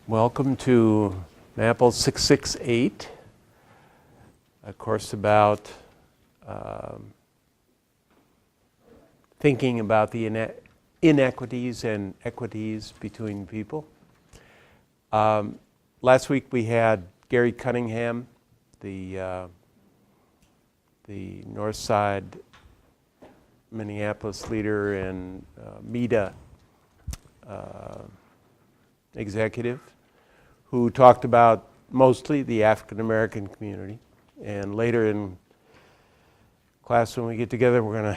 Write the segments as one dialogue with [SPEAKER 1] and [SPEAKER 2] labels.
[SPEAKER 1] Welcome to MAPL 668, a course about thinking about the inequities and equities between people. Last week we had Gary Cunningham, the North Side Minneapolis leader and MEDA executive, who talked about mostly the African American community. And later in class, when we get together, we're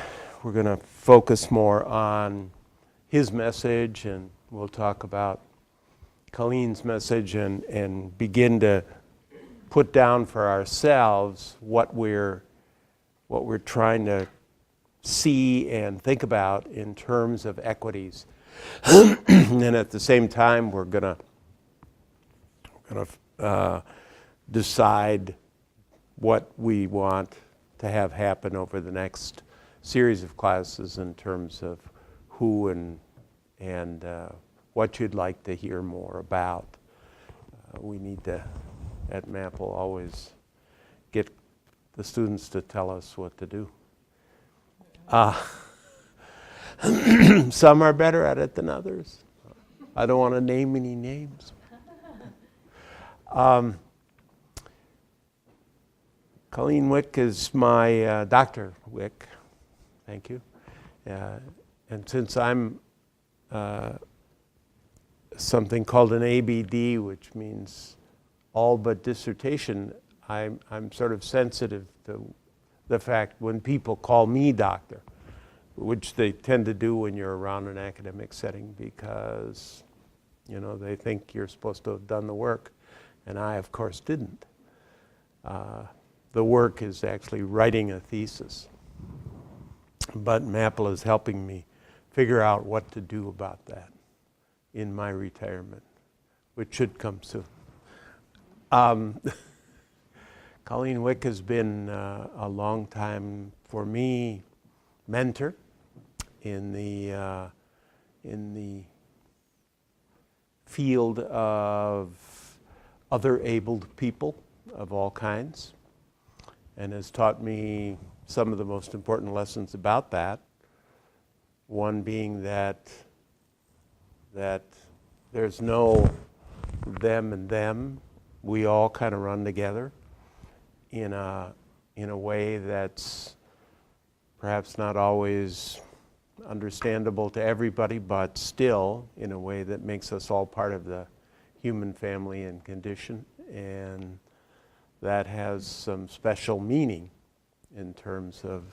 [SPEAKER 1] gonna focus more on his message, and we'll talk about Colleen's message and begin to put down for ourselves what we're trying to see and think about in terms of equities. And at the same time, we're gonna decide what we want to have happen over the next series of classes in terms of who and what you'd like to hear more about. We need to, at MAPL, always get the students to tell us what to do. Some are better at it than others. I don't want to name any names. Colleen Wieck is my Dr. Wieck, thank you. And since I'm something called an ABD, which means all but dissertation, I'm sort of sensitive to the fact when people call me doctor, which they tend to do when you're around an academic setting, because they think you're supposed to have done the work, and I of course didn't. The work is actually writing a thesis, but MAPL is helping me figure out what to do about that in my retirement, which should come soon. Colleen Wieck has been a long time, for me, mentor in the field of other abled people of all kinds, and has taught me some of the most important lessons about that. One being that there's no them and them. We all kind of run together in a way that's perhaps not always understandable to everybody, but still in a way that makes us all part of the human family and condition. And that has some special meaning in terms of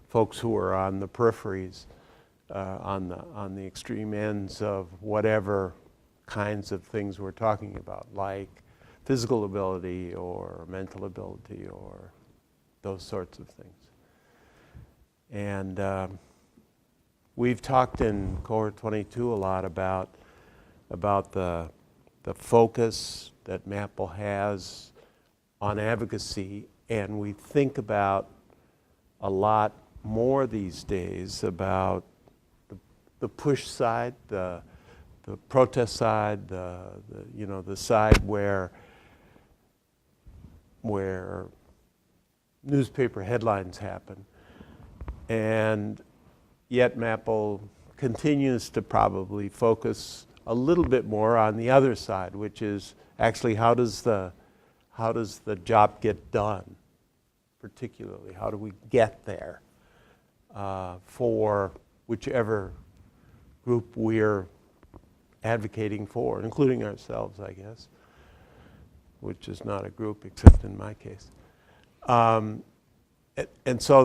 [SPEAKER 1] folks who are on the peripheries, on the extreme ends of whatever kinds of things we're talking about, like physical ability or mental ability or those sorts of things. And we've talked in Cohort 22 a lot about the focus that MAPL has on advocacy, and we think about a lot more these days about the push side, the protest side, the side where newspaper headlines happen. And yet MAPL continues to probably focus a little bit more on the other side, which is actually how does the job get done, particularly? How do we get there for whichever group we're advocating for, including ourselves, I guess, which is not a group except in my case. And so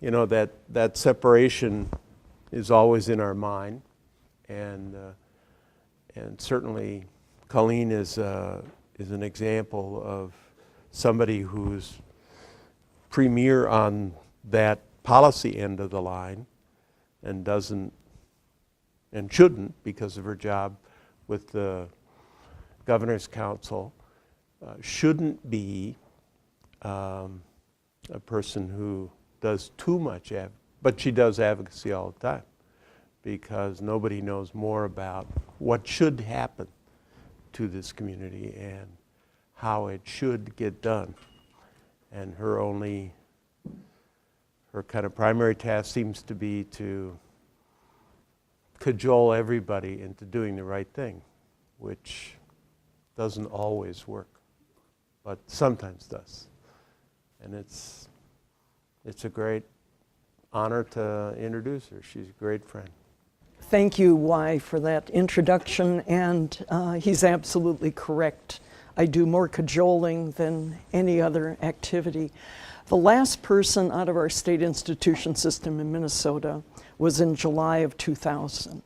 [SPEAKER 1] that separation is always in our mind, and certainly Colleen is an example of somebody who's premier on that policy end of the line, and doesn't and shouldn't, because of her job with the Governor's Council, shouldn't be a person who does too much, but she does advocacy all the time, because nobody knows more about what should happen to this community and how it should get done. And her kind of primary task seems to be to cajole everybody into doing the right thing, which doesn't always work, but sometimes does. And it's a great honor to introduce her. She's a great friend.
[SPEAKER 2] Thank you, Y, for that introduction, and he's absolutely correct. I do more cajoling than any other activity. The last person out of our state institution system in Minnesota was in July of 2000.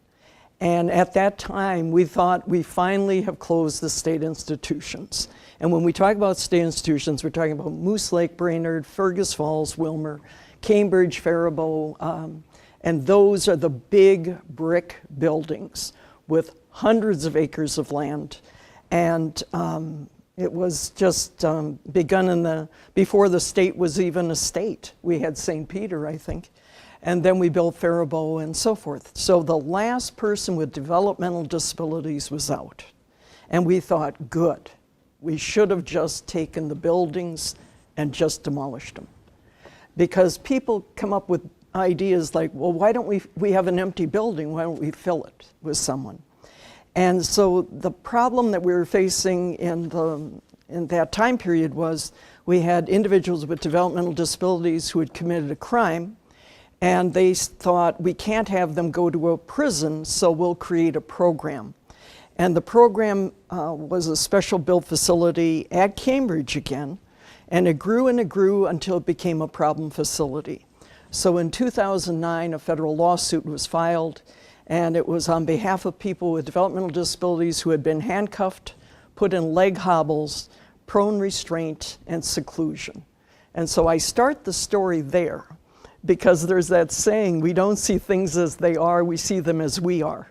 [SPEAKER 2] And at that time, we thought we finally have closed the state institutions. And when we talk about state institutions, we're talking about Moose Lake, Brainerd, Fergus Falls, Wilmer, Cambridge, Faribault, and those are the big brick buildings with hundreds of acres of land. And it was just begun before the state was even a state. We had St. Peter, I think. And then we built Faribault and so forth. So the last person with developmental disabilities was out. And we thought, good. We should have just taken the buildings and just demolished them. Because people come up with ideas like, well, why don't we have an empty building, why don't we fill it with someone? And so the problem that we were facing in that time period was we had individuals with developmental disabilities who had committed a crime, and they thought, we can't have them go to a prison, so we'll create a program. And the program was a special built facility at Cambridge again, and it grew until it became a problem facility. So in 2009, a federal lawsuit was filed, and it was on behalf of people with developmental disabilities who had been handcuffed, put in leg hobbles, prone restraint, and seclusion. And so I start the story there, because there's that saying, we don't see things as they are, we see them as we are.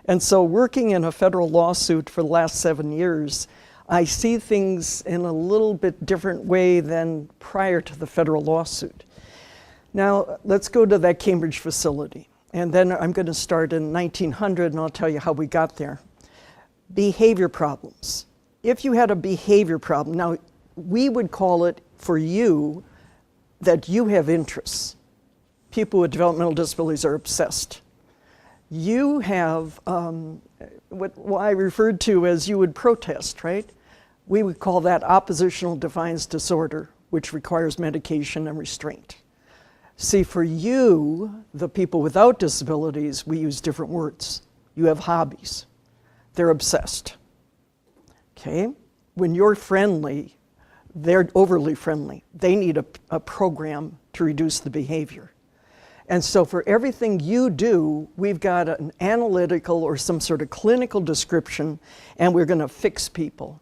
[SPEAKER 2] And so working in a federal lawsuit for the last 7 years, I see things in a little bit different way than prior to the federal lawsuit. Now, let's go to that Cambridge facility. And then I'm going to start in 1900, and I'll tell you how we got there. Behavior problems. If you had a behavior problem, now we would call it for you that you have interests. People with developmental disabilities are obsessed. You have what I referred to as you would protest, right? We would call that oppositional defiance disorder, which requires medication and restraint. See, for you, the people without disabilities, we use different words. You have hobbies. They're obsessed. Okay? When you're friendly, they're overly friendly. They need a program to reduce the behavior. And so for everything you do, we've got an analytical or some sort of clinical description, and we're going to fix people.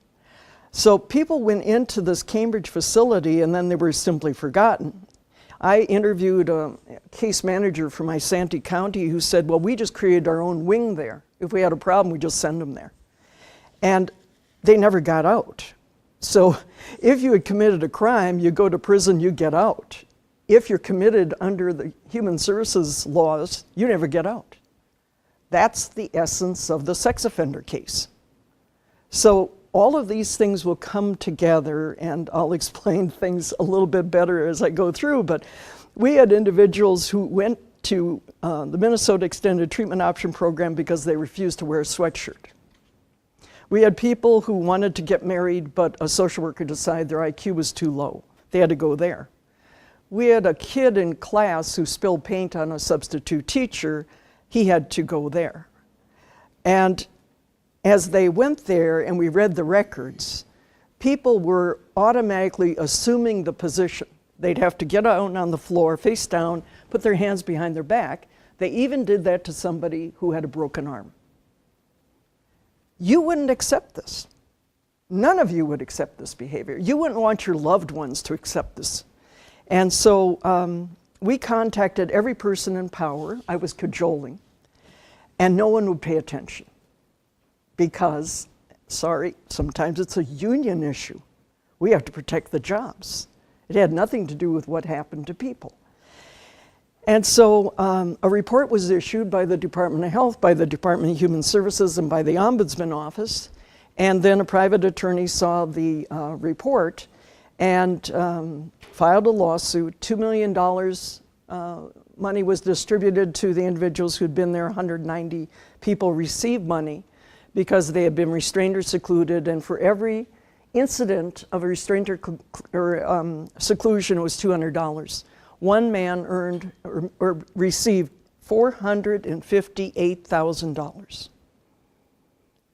[SPEAKER 2] So people went into this Cambridge facility, and then they were simply forgotten. I interviewed a case manager from my Santee County who said, well, we just created our own wing there. If we had a problem, we just send them there. And they never got out. So if you had committed a crime, you go to prison, you get out. If you're committed under the human services laws, you never get out. That's the essence of the sex offender case. So all of these things will come together, and I'll explain things a little bit better as I go through, but we had individuals who went to the Minnesota Extended Treatment Option Program because they refused to wear a sweatshirt. We had people who wanted to get married, but a social worker decided their IQ was too low. They had to go there. We had a kid in class who spilled paint on a substitute teacher. He had to go there. And as they went there and we read the records, people were automatically assuming the position. They'd have to get out on the floor, face down, put their hands behind their back. They even did that to somebody who had a broken arm. You wouldn't accept this. None of you would accept this behavior. You wouldn't want your loved ones to accept this. And so we contacted every person in power. I was cajoling, and no one would pay attention because, sorry, sometimes it's a union issue. We have to protect the jobs. It had nothing to do with what happened to people. And so a report was issued by the Department of Health, by the Department of Human Services, and by the Ombudsman Office. And then a private attorney saw the report and filed a lawsuit. $2 million money was distributed to the individuals who'd been there. 190 people received money because they had been restrained or secluded. And for every incident of a restraint or seclusion, it was $200. One man earned or received $458,000.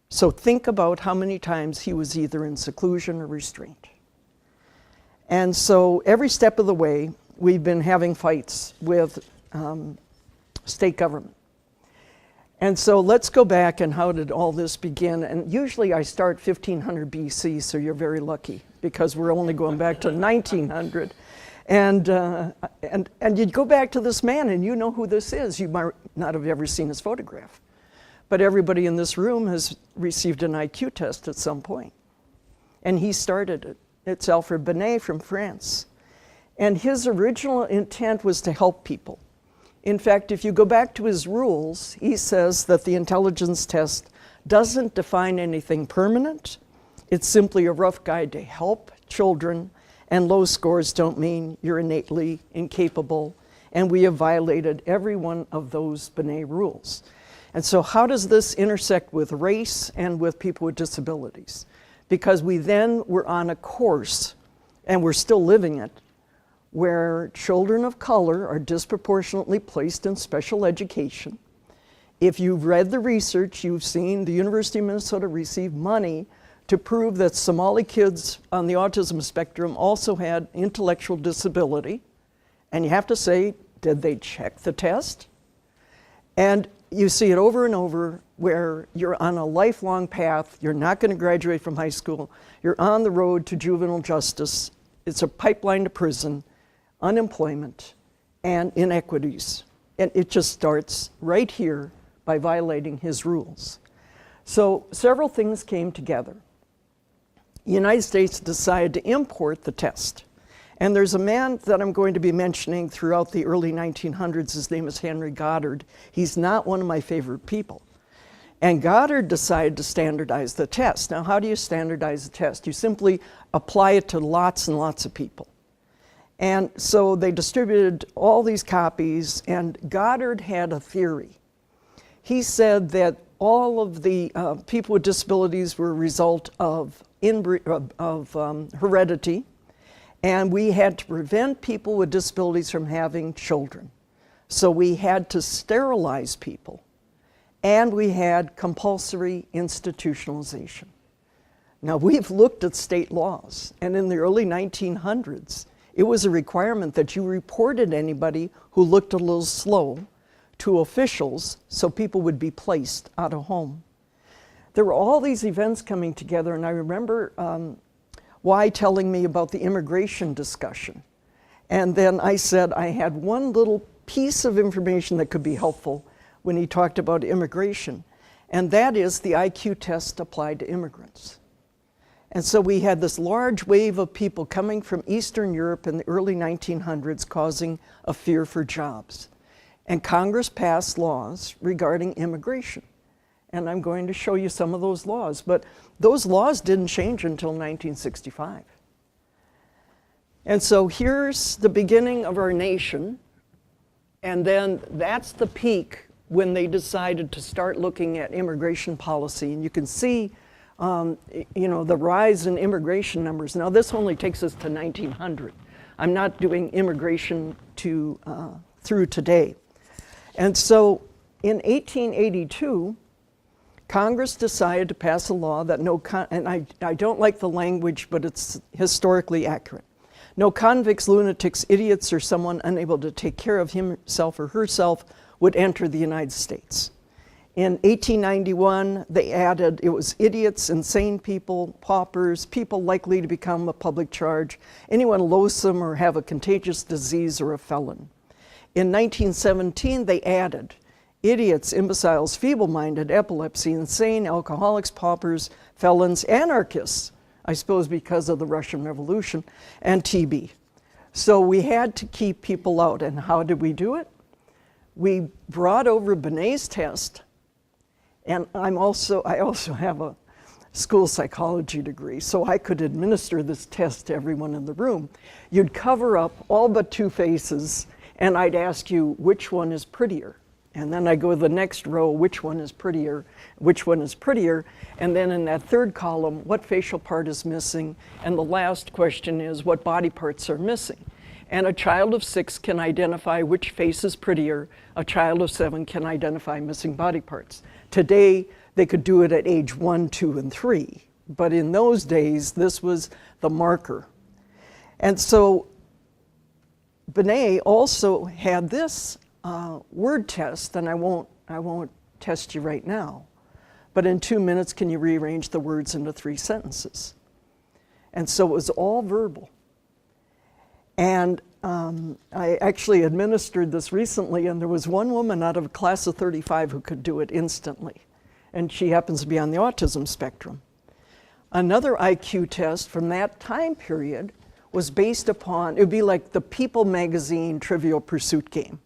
[SPEAKER 2] So think about how many times he was either in seclusion or restraint. And so every step of the way, we've been having fights with state government. And so let's go back and how did all this begin? And usually I start 1500 BC, so you're very lucky because we're only going back to 1900. And you'd go back to this man and you know who this is. You might not have ever seen his photograph. But everybody in this room has received an IQ test at some point. And he started it. It's Alfred Binet from France. And his original intent was to help people. In fact, if you go back to his rules, he says that the intelligence test doesn't define anything permanent. It's simply a rough guide to help children, and low scores don't mean you're innately incapable. And we have violated every one of those Binet rules. And so how does this intersect with race and with people with disabilities? Because we then were on a course, and we're still living it, where children of color are disproportionately placed in special education. If you've read the research, you've seen the University of Minnesota receive money to prove that Somali kids on the autism spectrum also had intellectual disability. And you have to say, did they check the test? And you see it over and over where you're on a lifelong path, you're not going to graduate from high school, you're on the road to juvenile justice, it's a pipeline to prison, unemployment, and inequities. And it just starts right here by violating his rules. So several things came together. The United States decided to import the test. And there's a man that I'm going to be mentioning throughout the early 1900s. His name is Henry Goddard. He's not one of my favorite people. And Goddard decided to standardize the test. Now, how do you standardize a test? You simply apply it to lots and lots of people. And so they distributed all these copies, and Goddard had a theory. He said that all of the people with disabilities were a result of heredity, and we had to prevent people with disabilities from having children. So we had to sterilize people, and we had compulsory institutionalization. Now, we've looked at state laws, and in the early 1900s, it was a requirement that you reported anybody who looked a little slow to officials so people would be placed out of home. There were all these events coming together, and I remember Y telling me about the immigration discussion. And then I said I had one little piece of information that could be helpful when he talked about immigration, and that is the IQ test applied to immigrants. And so we had this large wave of people coming from Eastern Europe in the early 1900s causing a fear for jobs. And Congress passed laws regarding immigration. And I'm going to show you some of those laws. But those laws didn't change until 1965. And so here's the beginning of our nation. And then that's the peak when they decided to start looking at immigration policy. And you can see the rise in immigration numbers. Now, this only takes us to 1900. I'm not doing immigration through today. And so in 1882, Congress decided to pass a law that and I don't like the language, but it's historically accurate. No convicts, lunatics, idiots, or someone unable to take care of himself or herself would enter the United States. In 1891, they added, it was idiots, insane people, paupers, people likely to become a public charge, anyone loathsome or have a contagious disease or a felon. In 1917, they added idiots, imbeciles, feeble-minded, epilepsy, insane, alcoholics, paupers, felons, anarchists, I suppose because of the Russian Revolution, and TB. So we had to keep people out. And how did we do it? we brought over Benet's test, and I also have a school psychology degree, so I could administer this test to everyone in the room. You'd cover up all but two faces, and I'd ask you which one is prettier. And then I go to the next row, which one is prettier, which one is prettier, and then in that third column, what facial part is missing, and the last question is what body parts are missing. And a child of 6 can identify which face is prettier, a child of 7 can identify missing body parts. Today, they could do it at age 1, 2, and 3, but in those days, this was the marker. And so Benet also had this word test, and I won't test you right now, but in 2 minutes, can you rearrange the words into 3 sentences? And so it was all verbal. And I actually administered this recently, and there was one woman out of a class of 35 who could do it instantly, and she happens to be on the autism spectrum. Another IQ test from that time period was based upon, it would be like the People magazine Trivial Pursuit game.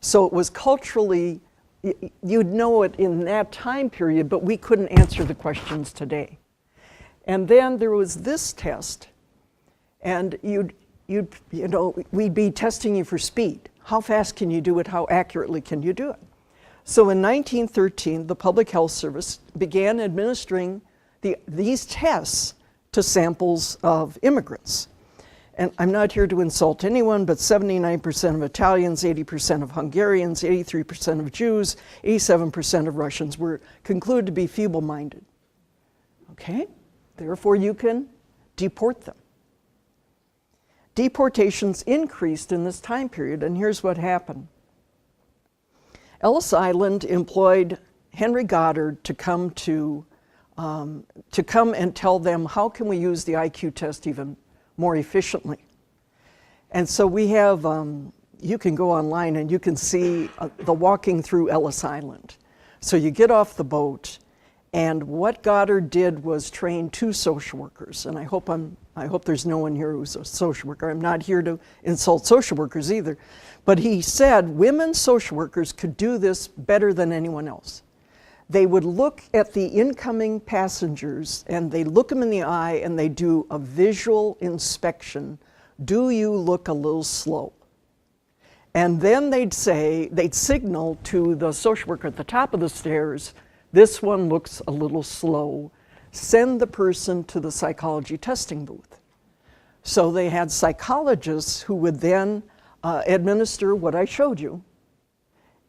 [SPEAKER 2] So it was culturally, you'd know it in that time period, but we couldn't answer the questions today. And then there was this test, and we'd be testing you for speed. How fast can you do it? How accurately can you do it? So in 1913, the Public Health Service began administering these tests to samples of immigrants. And I'm not here to insult anyone, but 79% of Italians, 80% of Hungarians, 83% of Jews, 87% of Russians were concluded to be feeble-minded. Okay? Therefore, you can deport them. Deportations increased in this time period, and here's what happened. Ellis Island employed Henry Goddard to come and tell them, how can we use the IQ test even more efficiently? And so we have, you can go online and you can see the walking through Ellis Island. So you get off the boat, and what Goddard did was train 2 social workers, and I hope there's no one here who's a social worker. I'm not here to insult social workers either. But he said women social workers could do this better than anyone else. They would look at the incoming passengers, and they look them in the eye, and they do a visual inspection. Do you look a little slow? And then they'd signal to the social worker at the top of the stairs, this one looks a little slow. Send the person to the psychology testing booth. So they had psychologists who would then administer what I showed you.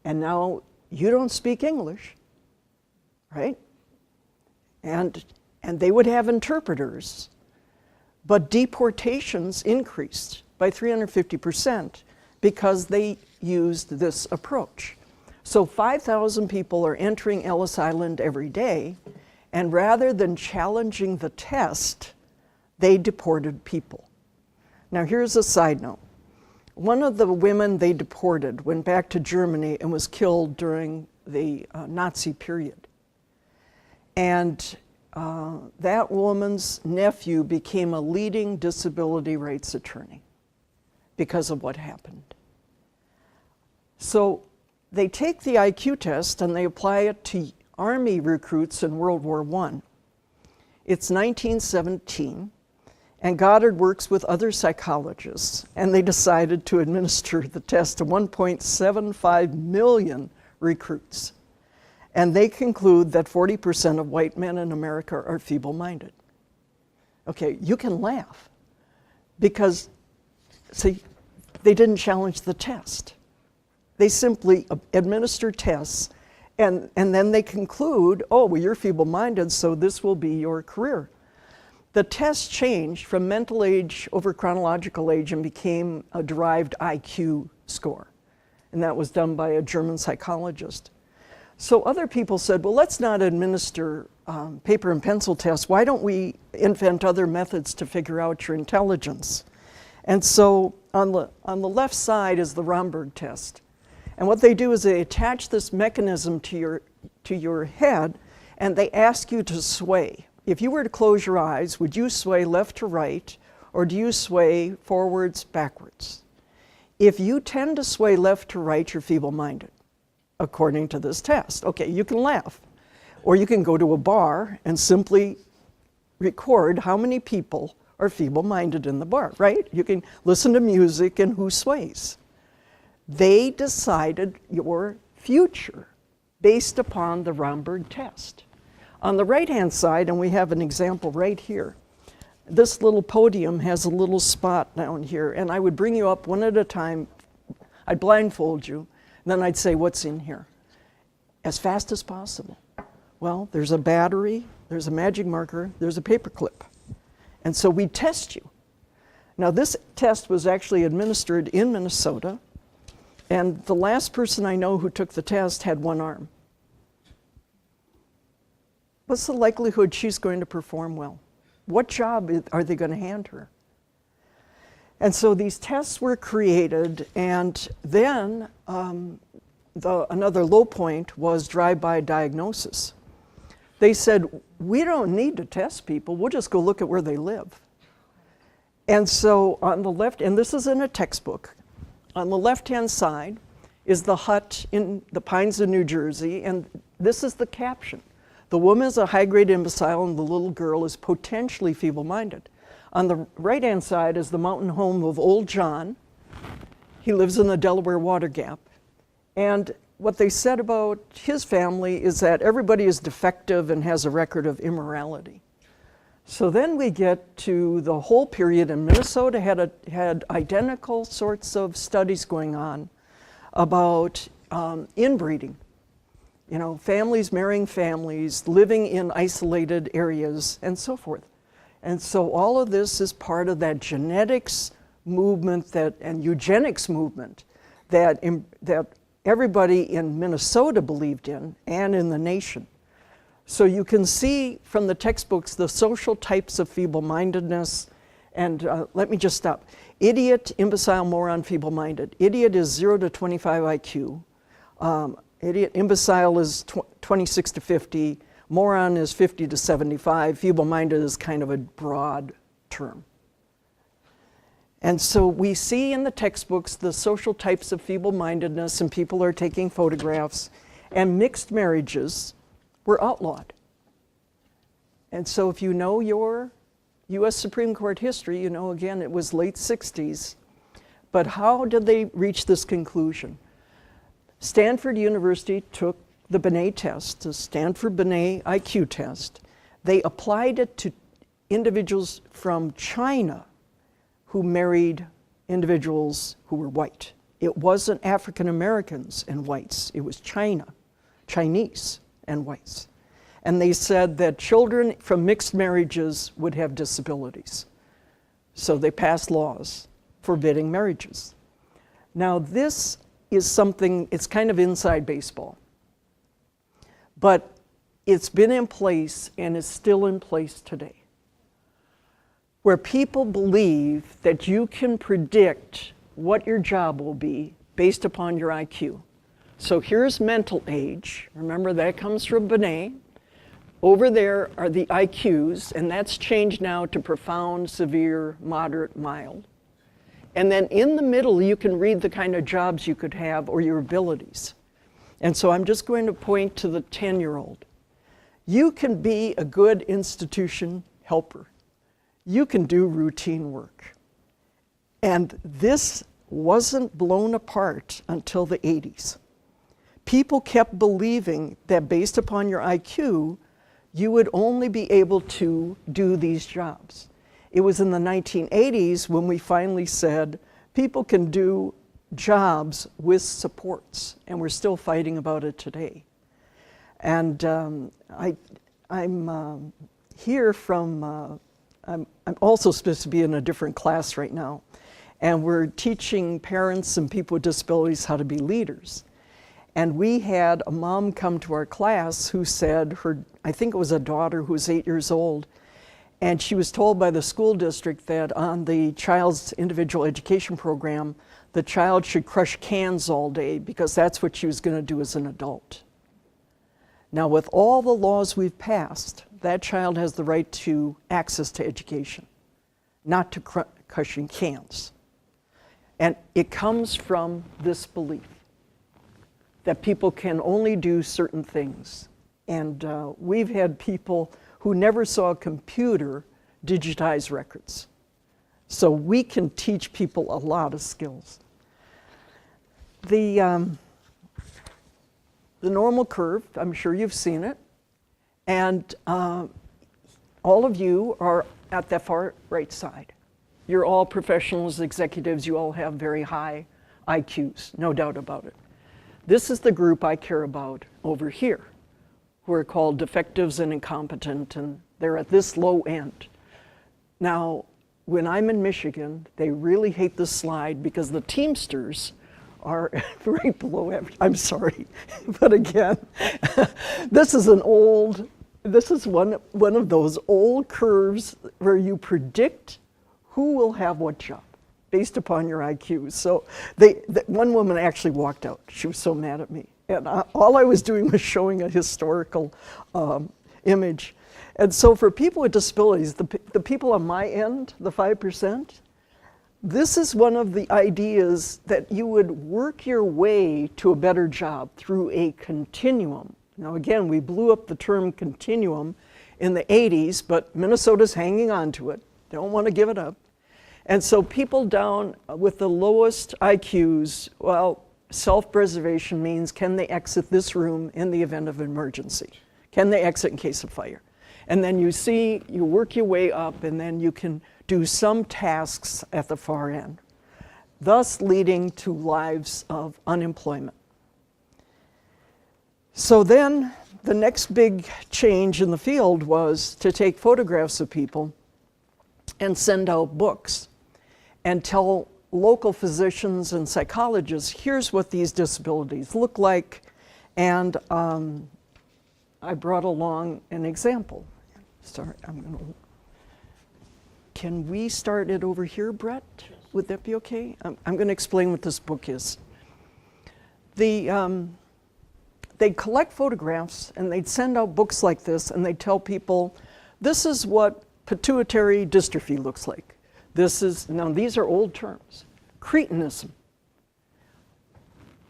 [SPEAKER 2] And now you don't speak English, right? And they would have interpreters. But deportations increased by 350% because they used this approach. So 5,000 people are entering Ellis Island every day, and rather than challenging the test, they deported people. Now here's a side note. One of the women they deported went back to Germany and was killed during the Nazi period. And that woman's nephew became a leading disability rights attorney because of what happened. So they take the IQ test and they apply it to Army recruits in World War I. It's 1917, and Goddard works with other psychologists, and they decided to administer the test to 1.75 million recruits. And they conclude that 40% of white men in America are feeble-minded. Okay, you can laugh, because, see, they didn't challenge the test. They simply administer tests, and then they conclude, oh, well, you're feeble-minded, so this will be your career. The test changed from mental age over chronological age and became a derived IQ score. And that was done by a German psychologist. So other people said, well, let's not administer paper and pencil tests. Why don't we invent other methods to figure out your intelligence? And so on the left side is the Romberg test. And what they do is they attach this mechanism to your head, and they ask you to sway. If you were to close your eyes, would you sway left to right, or do you sway forwards, backwards? If you tend to sway left to right, you're feeble-minded. according to this test. Okay, you can laugh. Or you can go to a bar and simply record how many people are feeble-minded in the bar, right? You can listen to music and who sways. They decided your future based upon the Romberg test. On the right-hand side, and we have an example right here, this little podium has a little spot down here, and I would bring you up one at a time. I'd blindfold you, and then I'd say, what's in here? As fast as possible. Well, there's a battery, there's a magic marker, there's a paper clip. And so we test you. Now this test was actually administered in Minnesota, and the last person I know who took the test had one arm. What's the likelihood she's going to perform well? What job are they going to hand her? And so these tests were created, and then another low point was drive-by diagnosis. They said, we don't need to test people, we'll just go look at where they live. And so on the left, and this is in a textbook, on the left-hand side is the hut in the Pines of New Jersey, and this is the caption. The woman is a high-grade imbecile and the little girl is potentially feeble-minded. On the right-hand side is the mountain home of Old John. He lives in the Delaware Water Gap. And what they said about his family is that everybody is defective and has a record of immorality. So then we get to the whole period, and Minnesota had identical sorts of studies going on about inbreeding. You know, families marrying families, living in isolated areas, and so forth. And so all of this is part of that genetics movement and eugenics movement that everybody in Minnesota believed in, and in the nation. So you can see from the textbooks the social types of feeble-mindedness, and let me just stop. Idiot, imbecile, moron, feeble-minded. Idiot is 0 to 25 IQ. Imbecile is 26 to 50. Moron is 50 to 75. Feeble-minded is kind of a broad term. And so we see in the textbooks the social types of feeble-mindedness, and people are taking photographs, and mixed marriages were outlawed. And so if you know your US Supreme Court history, you know, again, it was late 60s. But how did they reach this conclusion? Stanford University took the Binet test, the Stanford Binet IQ test. They applied it to individuals from China who married individuals who were white. It wasn't African Americans and whites, it was Chinese and whites. And they said that children from mixed marriages would have disabilities. So they passed laws forbidding marriages. Now this is something, it's kind of inside baseball. But it's been in place and is still in place today, where people believe that you can predict what your job will be based upon your IQ. So here's mental age. Remember, that comes from Binet. Over there are the IQs, and that's changed now to profound, severe, moderate, mild. And then in the middle, you can read the kind of jobs you could have or your abilities. And so I'm just going to point to the 10-year-old. You can be a good institution helper. You can do routine work. And this wasn't blown apart until the 80s. People kept believing that based upon your IQ, you would only be able to do these jobs. It was in the 1980s when we finally said people can do jobs with supports, and we're still fighting about it today. And I'm here from, I'm also supposed to be in a different class right now, and we're teaching parents and people with disabilities how to be leaders. And we had a mom come to our class who said I think it was a daughter who was 8 years old, and she was told by the school district that on the child's individual education program, the child should crush cans all day because that's what she was going to do as an adult. Now, with all the laws we've passed, that child has the right to access to education, not to crushing cans. And it comes from this belief. that people can only do certain things. And we've had people who never saw a computer digitize records. So we can teach people a lot of skills. The normal curve, I'm sure you've seen it. And all of you are at the far right side. You're all professionals, executives, you all have very high IQs, no doubt about it. This is the group I care about over here, who are called defectives and incompetent, and they're at this low end. Now, when I'm in Michigan, they really hate this slide because the Teamsters are right below average. I'm sorry, but again, this is one of those old curves where you predict who will have what job based upon your IQ. So one woman actually walked out. She was so mad at me. And all I was doing was showing a historical image. And so for people with disabilities, the people on my end, the 5%, this is one of the ideas that you would work your way to a better job through a continuum. Now again, we blew up the term continuum in the 80s, but Minnesota's hanging on to it. They don't want to give it up. And so people down with the lowest IQs, well, self-preservation means, can they exit this room in the event of emergency? Can they exit in case of fire? And then you work your way up, and then you can do some tasks at the far end, thus leading to lives of unemployment. So then the next big change in the field was to take photographs of people and send out books and tell local physicians and psychologists, here's what these disabilities look like. And I brought along an example. Sorry, can we start it over here, Brett? Would that be okay? I'm going to explain what this book is. They'd collect photographs and they'd send out books like this, and they'd tell people, this is what pituitary dystrophy looks like. Now these are old terms. Cretinism.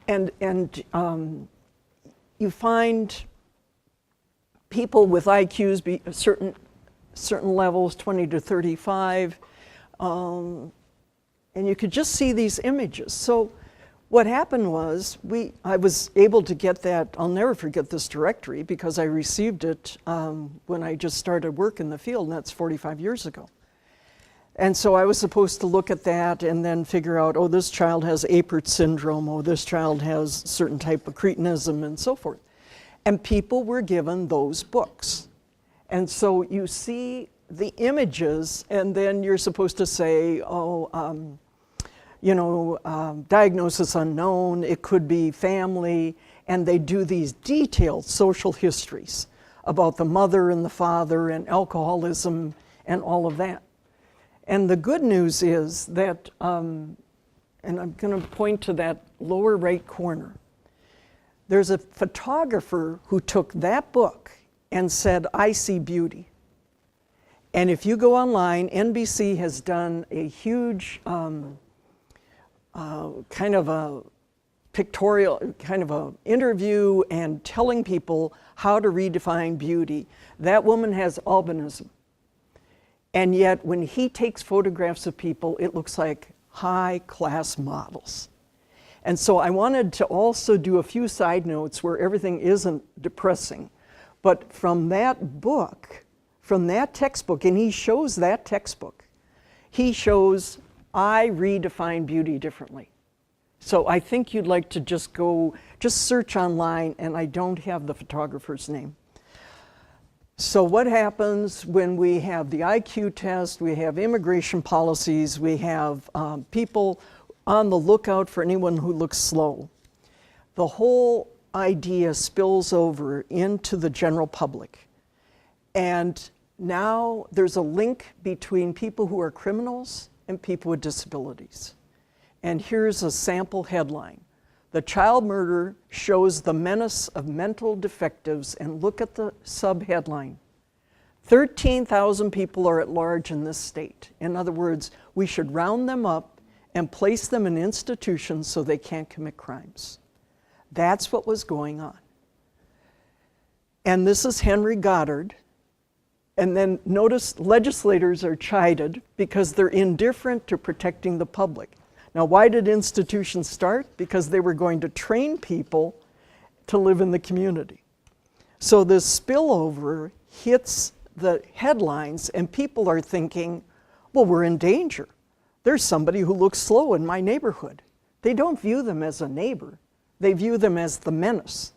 [SPEAKER 2] And you find people with IQs be certain levels, 20 to 35, and you could just see these images. So what happened was, I was able to get that, I'll never forget this directory because I received it when I just started work in the field, and that's 45 years ago. And so I was supposed to look at that and then figure out, oh, this child has Apert syndrome, oh, this child has certain type of cretinism, and so forth. And people were given those books. And so you see the images, and then you're supposed to say, diagnosis unknown, it could be family, and they do these detailed social histories about the mother and the father and alcoholism and all of that. And the good news is that, and I'm going to point to that lower right corner, there's a photographer who took that book and said, I see beauty. And if you go online, NBC has done a huge kind of a pictorial, kind of a interview and telling people how to redefine beauty. That woman has albinism. And yet when he takes photographs of people, it looks like high-class models. And so I wanted to also do a few side notes where everything isn't depressing. But from that book, from that textbook, and he shows that textbook, he shows I redefine beauty differently. So I think you'd like to just search online, and I don't have the photographer's name. So what happens when we have the IQ test, we have immigration policies, we have people on the lookout for anyone who looks slow? The whole idea spills over into the general public. And now there's a link between people who are criminals and people with disabilities. And here's a sample headline. The child murder shows the menace of mental defectives, and look at the subheadline. 13,000 people are at large in this state. In other words, we should round them up and place them in institutions so they can't commit crimes. That's what was going on. And this is Henry Goddard. And then notice legislators are chided because they're indifferent to protecting the public. Now, why did institutions start? Because they were going to train people to live in the community. So this spillover hits the headlines, and people are thinking, well, we're in danger. There's somebody who looks slow in my neighborhood. They don't view them as a neighbor. They view them as the menace.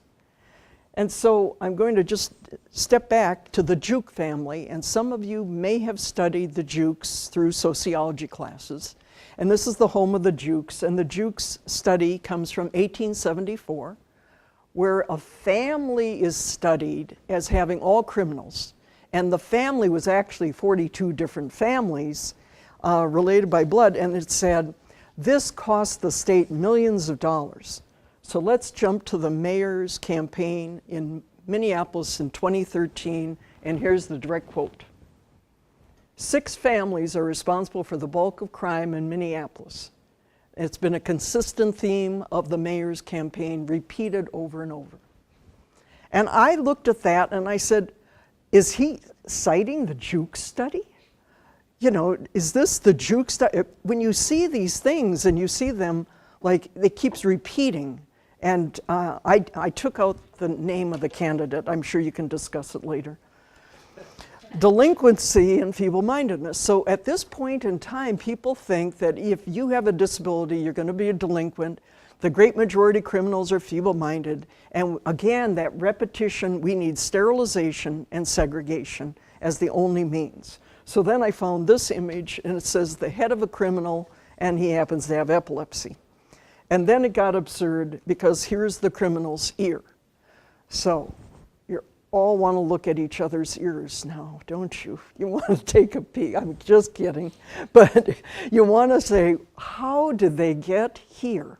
[SPEAKER 2] And so I'm going to just step back to the Juke family, and some of you may have studied the Jukes through sociology classes. And this is the home of the Jukes, and the Jukes study comes from 1874, where a family is studied as having all criminals. And the family was actually 42 different families related by blood, and it said, this cost the state millions of dollars. So let's jump to the mayor's campaign in Minneapolis in 2013, and here's the direct quote. 6 families are responsible for the bulk of crime in Minneapolis. It's been a consistent theme of the mayor's campaign, repeated over and over. And I looked at that and I said, is he citing the Juke study? You know, is this the Juke study? When you see these things and you see them, like, it keeps repeating. And I took out the name of the candidate. I'm sure you can discuss it later. Delinquency and feeble-mindedness. So at this point in time, people think that if you have a disability, you're going to be a delinquent. The great majority of criminals are feeble-minded. And again, that repetition, we need sterilization and segregation as the only means. So then I found this image, and it says the head of a criminal, and he happens to have epilepsy. And then it got absurd because here's the criminal's ear. So you all want to look at each other's ears now, don't you? You want to take a peek. I'm just kidding. But you want to say, how did they get here?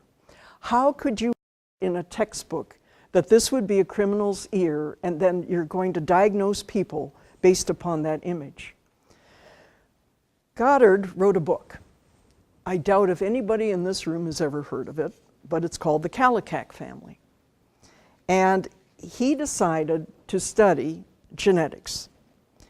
[SPEAKER 2] How could you in a textbook that this would be a criminal's ear, and then you're going to diagnose people based upon that image? Goddard wrote a book. I doubt if anybody in this room has ever heard of it, but it's called The Kallikak Family. And he decided to study genetics.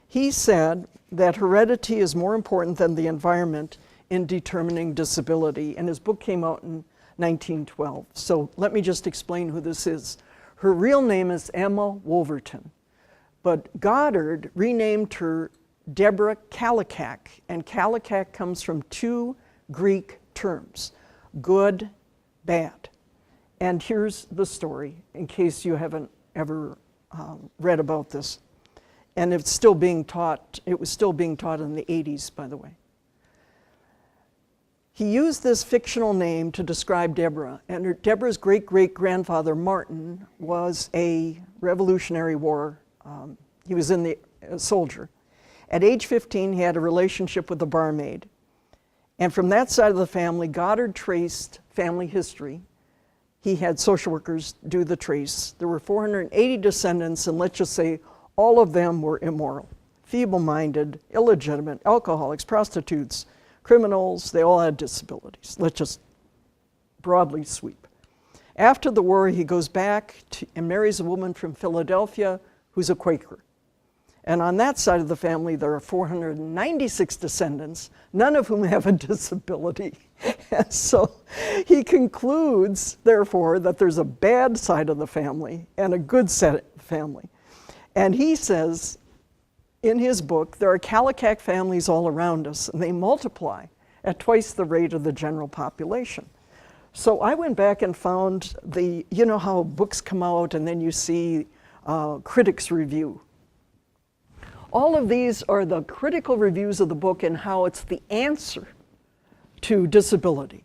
[SPEAKER 2] He said that heredity is more important than the environment in determining disability, and his book came out in 1912. So let me just explain who this is. Her real name is Emma Wolverton, but Goddard renamed her Deborah Kallikak, and Kallikak comes from 2 Greek terms, good, bad. And here's the story, in case you haven't ever read about this. And it's still being taught, it was still being taught in the 80s, by the way. He used this fictional name to describe Deborah, and Deborah's great-great-grandfather, Martin, was a Revolutionary War, he was a soldier. At age 15, he had a relationship with a barmaid. And from that side of the family, Goddard traced family history. He had social workers do the trace. There were 480 descendants, and let's just say all of them were immoral, feeble-minded, illegitimate, alcoholics, prostitutes, criminals. They all had disabilities. Let's just broadly sweep. After the war, he goes back and marries a woman from Philadelphia who's a Quaker. And on that side of the family, there are 496 descendants, none of whom have a disability. And so he concludes, therefore, that there's a bad side of the family and a good side of the family. And he says in his book, there are Kallikak families all around us, and they multiply at twice the rate of the general population. So I went back and found you know how books come out and then you see critics review. All of these are the critical reviews of the book and how it's the answer to disability,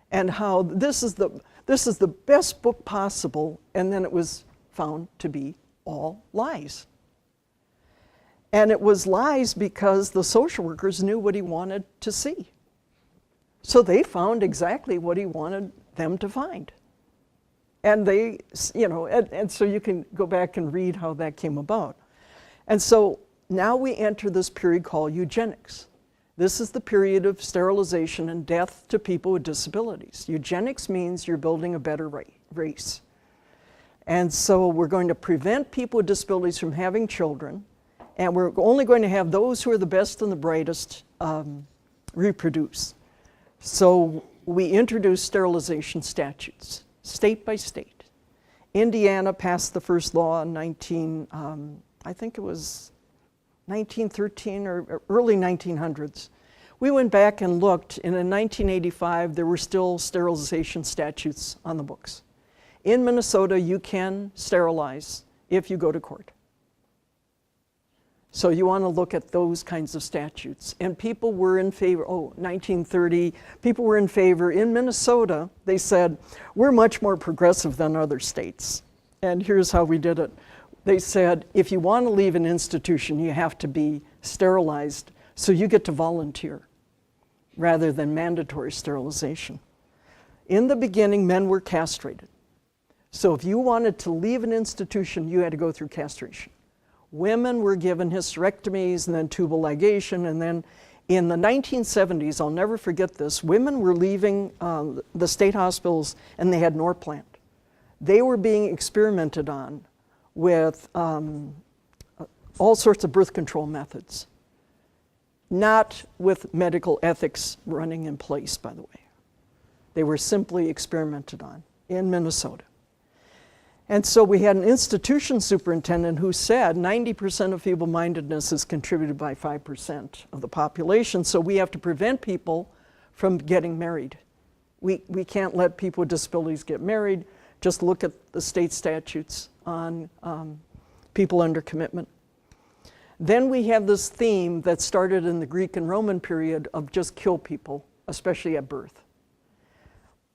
[SPEAKER 2] and how this is the best book possible, and then it was found to be all lies. And it was lies because the social workers knew what he wanted to see. So they found exactly what he wanted them to find. And they, you know, and so you can go back and read how that came about. And so now we enter this period called eugenics. This is the period of sterilization and death to people with disabilities. Eugenics means you're building a better race. And so we're going to prevent people with disabilities from having children, and we're only going to have those who are the best and the brightest reproduce. So we introduced sterilization statutes, state by state. Indiana passed the first law in I think it was 1913 or early 1900s. We went back and looked, and in 1985 there were still sterilization statutes on the books. In Minnesota, you can sterilize if you go to court. So you want to look at those kinds of statutes. And people were in favor, 1930, people were in favor. In Minnesota, they said, we're much more progressive than other states. And here's how we did it. They said, if you want to leave an institution, you have to be sterilized, so you get to volunteer rather than mandatory sterilization. In the beginning, men were castrated. So if you wanted to leave an institution, you had to go through castration. Women were given hysterectomies and then tubal ligation, and then in the 1970s, I'll never forget this, women were leaving the state hospitals and they had Norplant. They were being experimented on with all sorts of birth control methods, not with medical ethics running in place, by the way. They were simply experimented on in Minnesota. And so we had an institution superintendent who said 90% of feeble-mindedness is contributed by 5% of the population, so we have to prevent people from getting married. We can't let people with disabilities get married. Just look at the state statutes on people under commitment. Then we have this theme that started in the Greek and Roman period of just kill people, especially at birth.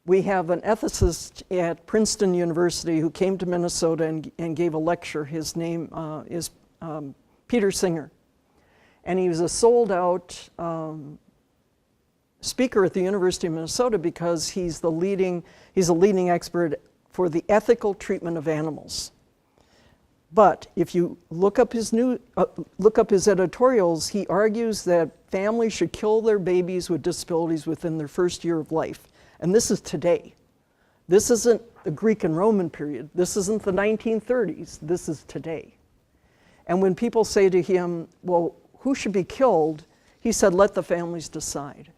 [SPEAKER 2] We have an ethicist at Princeton University who came to Minnesota and gave a lecture. His name is Peter Singer. And he was a sold-out speaker at the University of Minnesota because he's a leading expert for the ethical treatment of animals. But if you look up his editorials, he argues that families should kill their babies with disabilities within their first year of life. And this is today. This isn't the Greek and Roman period. This isn't the 1930s. This is today. And when people say to him, well, who should be killed? He said, let the families decide.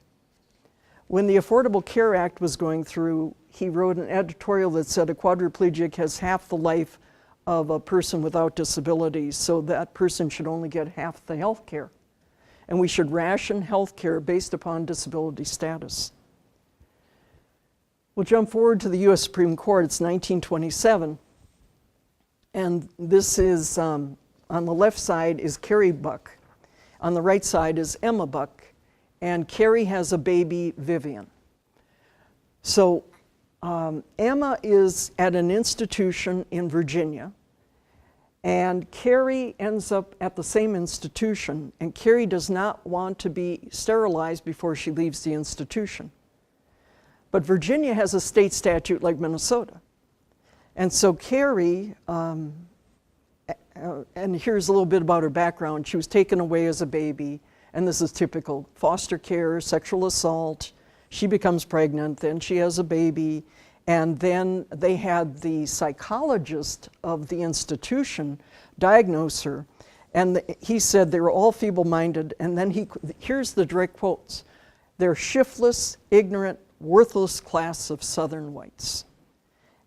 [SPEAKER 2] When the Affordable Care Act was going through, he wrote an editorial that said a quadriplegic has half the life of a person without disabilities, so that person should only get half the health care. And we should ration health care based upon disability status. We'll jump forward to the U.S. Supreme Court. It's 1927. And this is, on the left side is Carrie Buck. On the right side is Emma Buck. And Carrie has a baby, Vivian. So Emma is at an institution in Virginia. And Carrie ends up at the same institution. And Carrie does not want to be sterilized before she leaves the institution. But Virginia has a state statute like Minnesota. And so Carrie, and here's a little bit about her background. She was taken away as a baby, and this is typical foster care, sexual assault. She becomes pregnant, then she has a baby, and then they had the psychologist of the institution diagnose her, and he said they were all feeble-minded, and then here's the direct quotes. They're shiftless, ignorant, worthless class of Southern whites.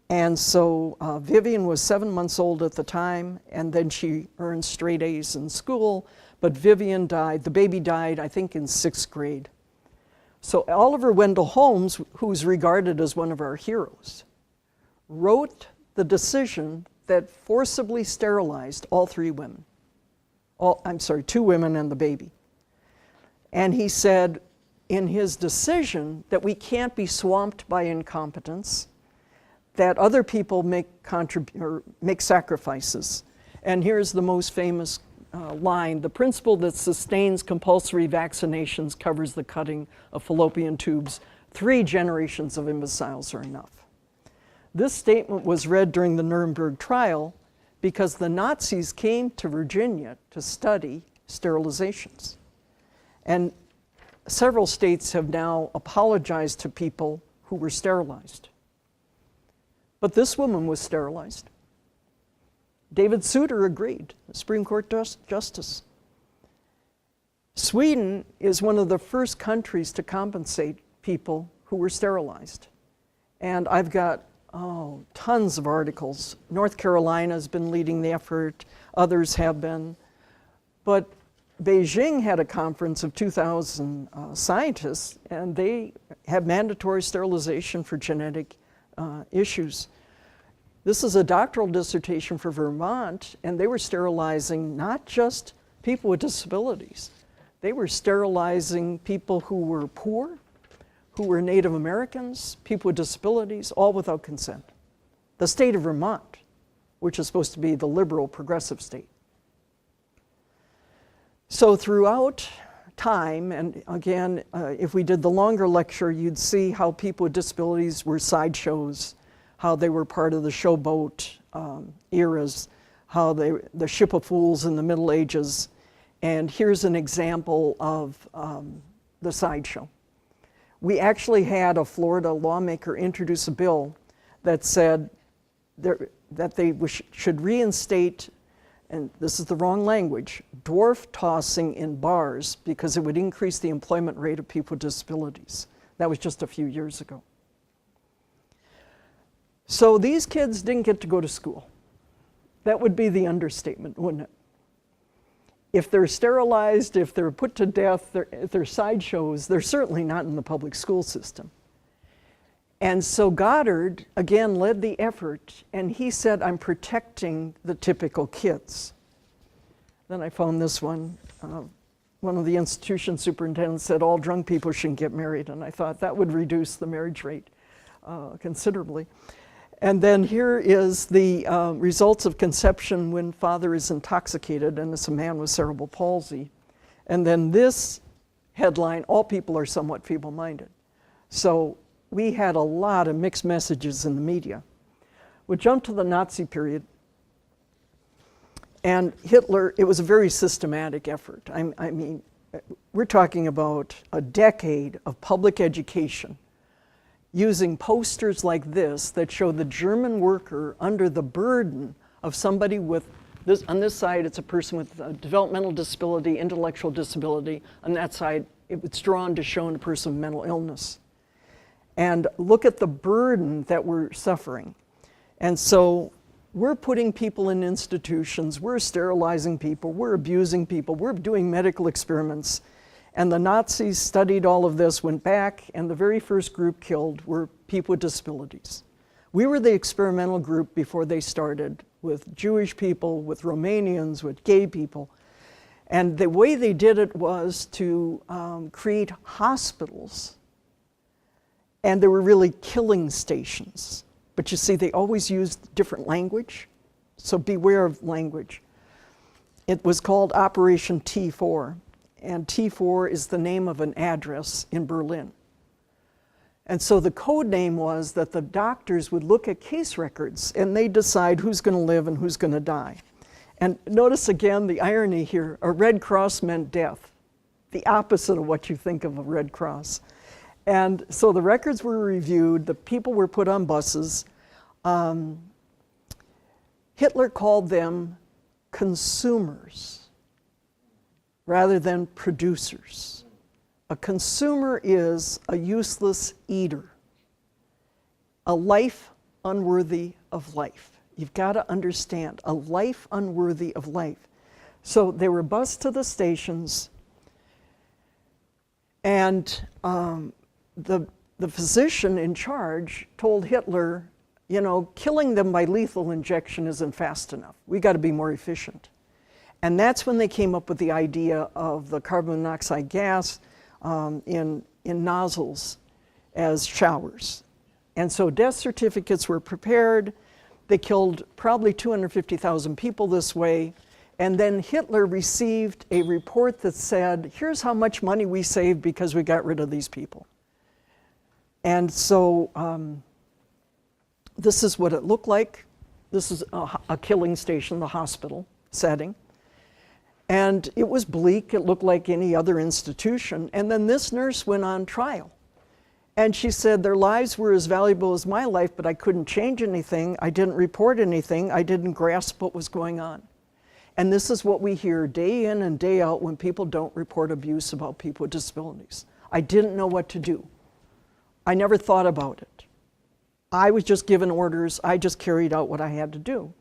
[SPEAKER 2] And so Vivian was 7 months old at the time, and then she earned straight A's in school, but Vivian died, the baby died, I think in 6th grade. So Oliver Wendell Holmes, who's regarded as one of our heroes, wrote the decision that forcibly sterilized all 3 women. 2 women and the baby. And he said, in his decision that we can't be swamped by incompetence, that other people make sacrifices. And here's the most famous line: the principle that sustains compulsory vaccinations covers the cutting of fallopian tubes. 3 generations of imbeciles are enough. This statement was read during the Nuremberg trial because the Nazis came to Virginia to study sterilizations. And several states have now apologized to people who were sterilized. But this woman was sterilized. David Souter agreed, the Supreme Court Justice. Sweden is one of the first countries to compensate people who were sterilized. And I've got tons of articles. North Carolina has been leading the effort, others have been. But Beijing had a conference of 2,000 scientists, and they have mandatory sterilization for genetic issues. This is a doctoral dissertation for Vermont, and they were sterilizing not just people with disabilities. They were sterilizing people who were poor, who were Native Americans, people with disabilities, all without consent. The state of Vermont, which is supposed to be the liberal, progressive state. So throughout time, and again, if we did the longer lecture, you'd see how people with disabilities were sideshows, how they were part of the showboat eras, how the ship of fools in the Middle Ages. And here's an example of the sideshow. We actually had a Florida lawmaker introduce a bill that said that they should reinstate, and this is the wrong language, dwarf tossing in bars because it would increase the employment rate of people with disabilities. That was just a few years ago. So these kids didn't get to go to school. That would be the understatement, wouldn't it? If they're sterilized, if they're put to death, if they're sideshows, they're certainly not in the public school system. And so Goddard, again, led the effort, and he said, I'm protecting the typical kids. Then I found this one. One of the institution superintendents said all drunk people shouldn't get married, and I thought that would reduce the marriage rate considerably. And then here is the results of conception when father is intoxicated, and it's a man with cerebral palsy. And then this headline, all people are somewhat feeble-minded. So we had a lot of mixed messages in the media. We'll jump to the Nazi period. And Hitler, it was a very systematic effort. I mean, we're talking about a decade of public education using posters like this that show the German worker under the burden of somebody with this. On this side, it's a person with a developmental disability, intellectual disability. On that side, it's drawn to show a person with mental illness. And look at the burden that we're suffering. And so we're putting people in institutions, we're sterilizing people, we're abusing people, we're doing medical experiments. And the Nazis studied all of this, went back, and the very first group killed were people with disabilities. We were the experimental group before they started with Jewish people, with Romanians, with gay people. And the way they did it was to create hospitals. And they were really killing stations. But you see, they always used different language, so beware of language. It was called Operation T4. And T4 is the name of an address in Berlin. And so the code name was that the doctors would look at case records and they decide who's going to live and who's going to die. And notice again the irony here, a Red Cross meant death, the opposite of what you think of a Red Cross. And so the records were reviewed, the people were put on buses. Hitler called them consumers rather than producers. A consumer is a useless eater, a life unworthy of life. You've got to understand, a life unworthy of life. So they were bused to the stations, and the physician in charge told Hitler, you know, killing them by lethal injection isn't fast enough. We got to be more efficient. And that's when they came up with the idea of the carbon monoxide gas in nozzles as showers. And so death certificates were prepared. They killed probably 250,000 people this way. And then Hitler received a report that said, here's how much money we saved because we got rid of these people. And so this is what it looked like. This is a killing station, the hospital setting. And it was bleak. It looked like any other institution. And then this nurse went on trial. And she said, their lives were as valuable as my life, but I couldn't change anything. I didn't report anything. I didn't grasp what was going on. And this is what we hear day in and day out when people don't report abuse about people with disabilities. I didn't know what to do. I never thought about it. I was just given orders. I just carried out what I had to do.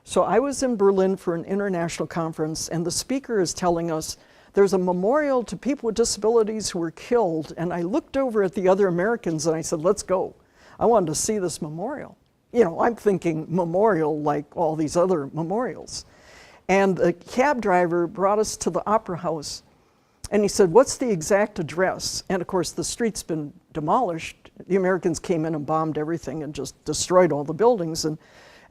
[SPEAKER 2] So I was in Berlin for an international conference, and the speaker is telling us there's a memorial to people with disabilities who were killed. And I looked over at the other Americans and I said, let's go. I wanted to see this memorial. You know, I'm thinking memorial like all these other memorials. And the cab driver brought us to the Opera House. And he said, what's the exact address? And of course, the street's been demolished. The Americans came in and bombed everything and just destroyed all the buildings.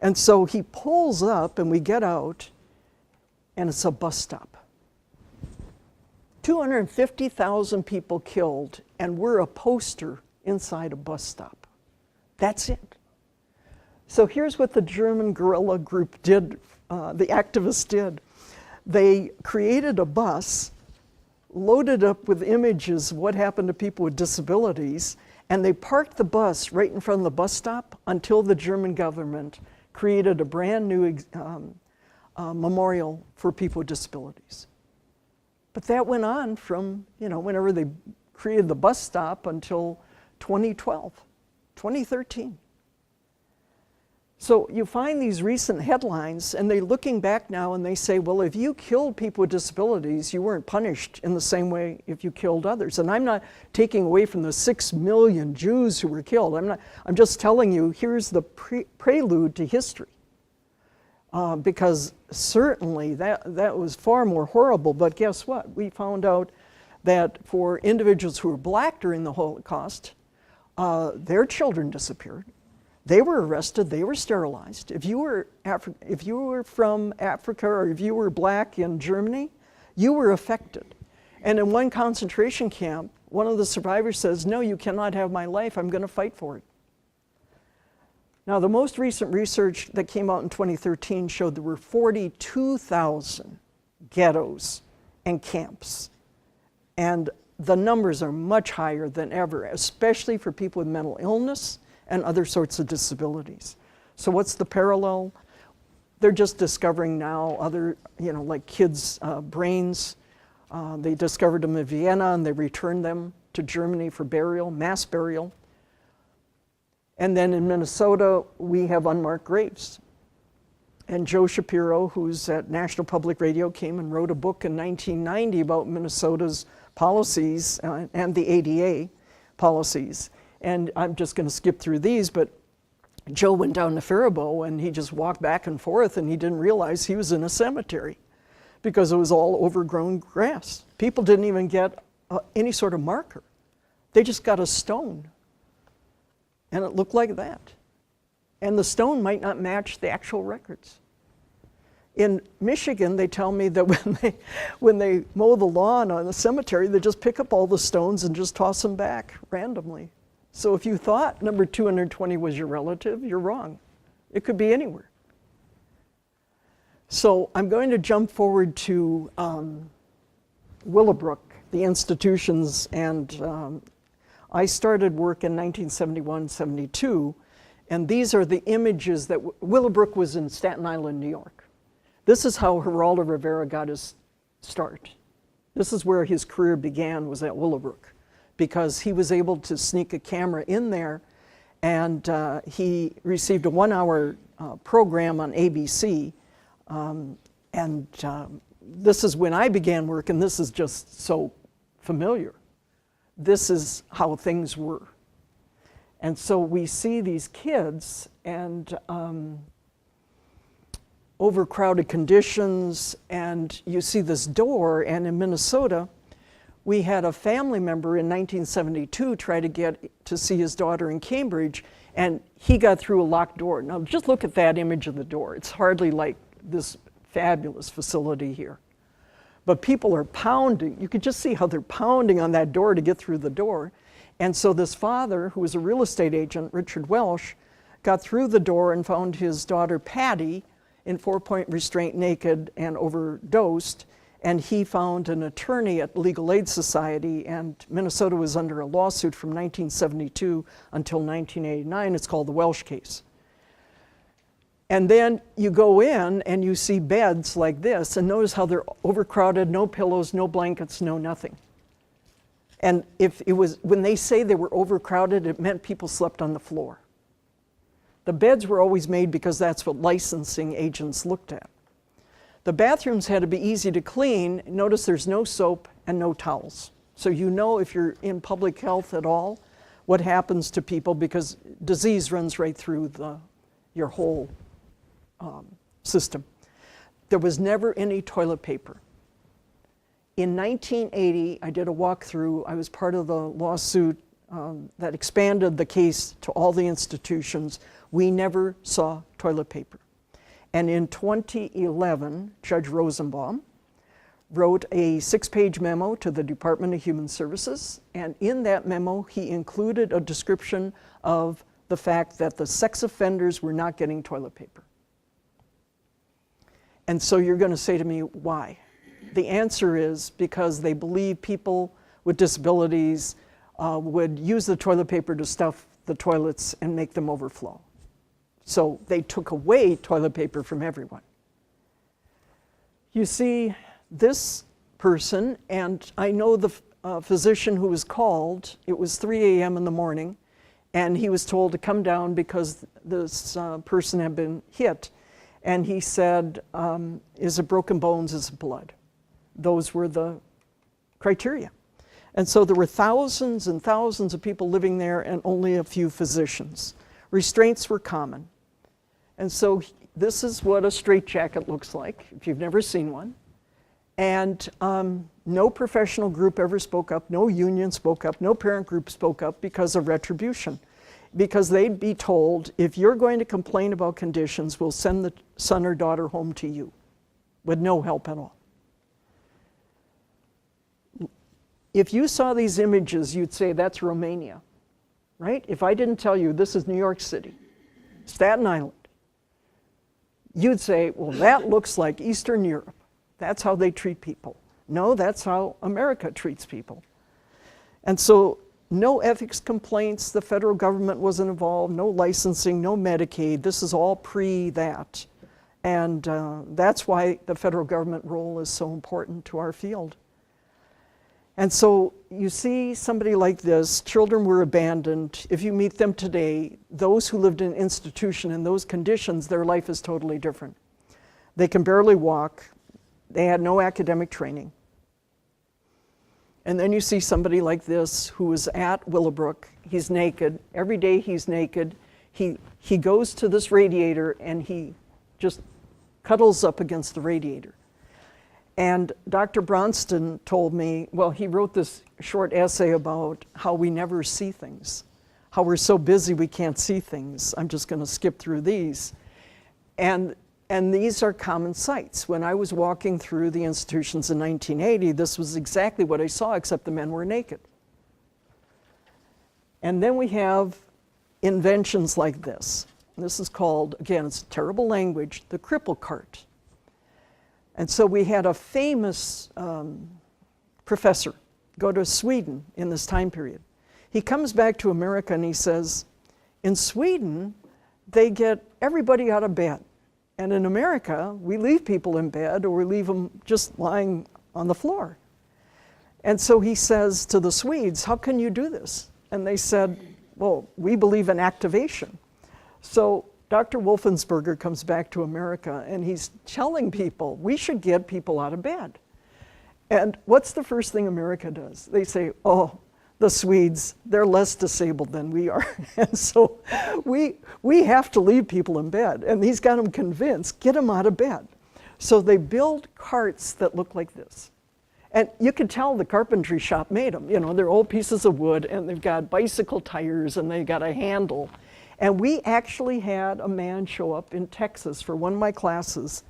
[SPEAKER 2] And so he pulls up and we get out, and it's a bus stop. 250,000 people killed, and we're a poster inside a bus stop. That's it. So here's what the German guerrilla group did, the activists did. They created a bus, loaded up with images of what happened to people with disabilities, and they parked the bus right in front of the bus stop until the German government created a brand new memorial for people with disabilities. But that went on from, you know, whenever they created the bus stop until 2012, 2013. So you find these recent headlines, and they're looking back now and they say, well, if you killed people with disabilities, you weren't punished in the same way if you killed others. And I'm not taking away from the 6 million Jews who were killed. I'm just telling you, here's the prelude to history. Because certainly that was far more horrible, but guess what? We found out that for individuals who were black during the Holocaust, their children disappeared. They were arrested, they were sterilized. If you were from Africa or if you were black in Germany, you were affected. And in one concentration camp, one of the survivors says, no, you cannot have my life, I'm going to fight for it. Now, the most recent research that came out in 2013 showed there were 42,000 ghettos and camps. And the numbers are much higher than ever, especially for people with mental illness and other sorts of disabilities. So what's the parallel? They're just discovering now other, you know, like kids' brains. They discovered them in Vienna and they returned them to Germany for burial, mass burial. And then in Minnesota, we have unmarked graves. And Joe Shapiro, who's at National Public Radio, came and wrote a book in 1990 about Minnesota's policies and the ADA policies. And I'm just going to skip through these, but Joe went down to Faribault and he just walked back and forth and he didn't realize he was in a cemetery because it was all overgrown grass. People didn't even get any sort of marker. They just got a stone. And it looked like that. And the stone might not match the actual records. In Michigan, they tell me that when they mow the lawn on the cemetery, they just pick up all the stones and just toss them back randomly. So if you thought number 220 was your relative, you're wrong. It could be anywhere. So I'm going to jump forward to Willowbrook, the institutions, and I started work in 1971-72, and these are the images that Willowbrook was in Staten Island, New York. This is how Geraldo Rivera got his start. This is where his career began, was at Willowbrook, because he was able to sneak a camera in there, and he received a 1-hour program on ABC, this is when I began work, and this is just so familiar. This is how things were. And so we see these kids and overcrowded conditions, and you see this door, and in Minnesota, we had a family member in 1972 try to get to see his daughter in Cambridge, and he got through a locked door. Now just look at that image of the door. It's hardly like this fabulous facility here. But people are pounding. You could just see how they're pounding on that door to get through the door. And so this father, who was a real estate agent, Richard Welsh, got through the door and found his daughter Patty in 4-point restraint, naked and overdosed. And he found an attorney at Legal Aid Society, and Minnesota was under a lawsuit from 1972 until 1989. It's called the Welsh case. And then you go in and you see beds like this, and notice how they're overcrowded, no pillows, no blankets, no nothing. And if it was, when they say they were overcrowded, it meant people slept on the floor. The beds were always made because that's what licensing agents looked at. The bathrooms had to be easy to clean. Notice there's no soap and no towels. So you know if you're in public health at all, what happens to people, because disease runs right through your whole system. There was never any toilet paper. In 1980, I did a walkthrough. I was part of the lawsuit that expanded the case to all the institutions. We never saw toilet paper. And in 2011, Judge Rosenbaum wrote a 6-page memo to the Department of Human Services, and in that memo, he included a description of the fact that the sex offenders were not getting toilet paper. And so you're going to say to me, why? The answer is because they believe people with disabilities would use the toilet paper to stuff the toilets and make them overflow. So they took away toilet paper from everyone. You see, this person, and I know the physician who was called, it was 3 a.m. in the morning, and he was told to come down because this person had been hit. And he said, is it broken bones, is it blood? Those were the criteria. And so there were thousands and thousands of people living there and only a few physicians. Restraints were common. And so this is what a straitjacket looks like, if you've never seen one. And no professional group ever spoke up, no union spoke up, no parent group spoke up because of retribution. Because they'd be told, if you're going to complain about conditions, we'll send the son or daughter home to you with no help at all. If you saw these images, you'd say, that's Romania, right? If I didn't tell you this is New York City, Staten Island, you'd say, well, that looks like Eastern Europe. That's how they treat people. No, that's how America treats people. And so no ethics complaints, the federal government wasn't involved, no licensing, no Medicaid. This is all pre-that. And that's why the federal government role is so important to our field. And so you see somebody like this, children were abandoned. If you meet them today, those who lived in an institution in those conditions, their life is totally different. They can barely walk. They had no academic training. And then you see somebody like this who is at Willowbrook. He's naked. Every day he's naked. He goes to this radiator and he just cuddles up against the radiator. And Dr. Bronston told me, well, he wrote this short essay about how we never see things, how we're so busy we can't see things. I'm just going to skip through these. And these are common sights. When I was walking through the institutions in 1980, this was exactly what I saw, except the men were naked. And then we have inventions like this. This is called, again, it's terrible language, the cripple cart. And so we had a famous professor go to Sweden in this time period. He comes back to America and he says, in Sweden, they get everybody out of bed. And in America, we leave people in bed or we leave them just lying on the floor. And so he says to the Swedes, how can you do this? And they said, well, we believe in activation. So Dr. Wolfensberger comes back to America and he's telling people, we should get people out of bed. And what's the first thing America does? They say, oh, the Swedes, they're less disabled than we are. And so we have to leave people in bed. And he's got them convinced, get them out of bed. So they build carts that look like this. And you can tell the carpentry shop made them. You know, they're old pieces of wood and they've got bicycle tires and they've got a handle. And we actually had a man show up in Texas for one of my classes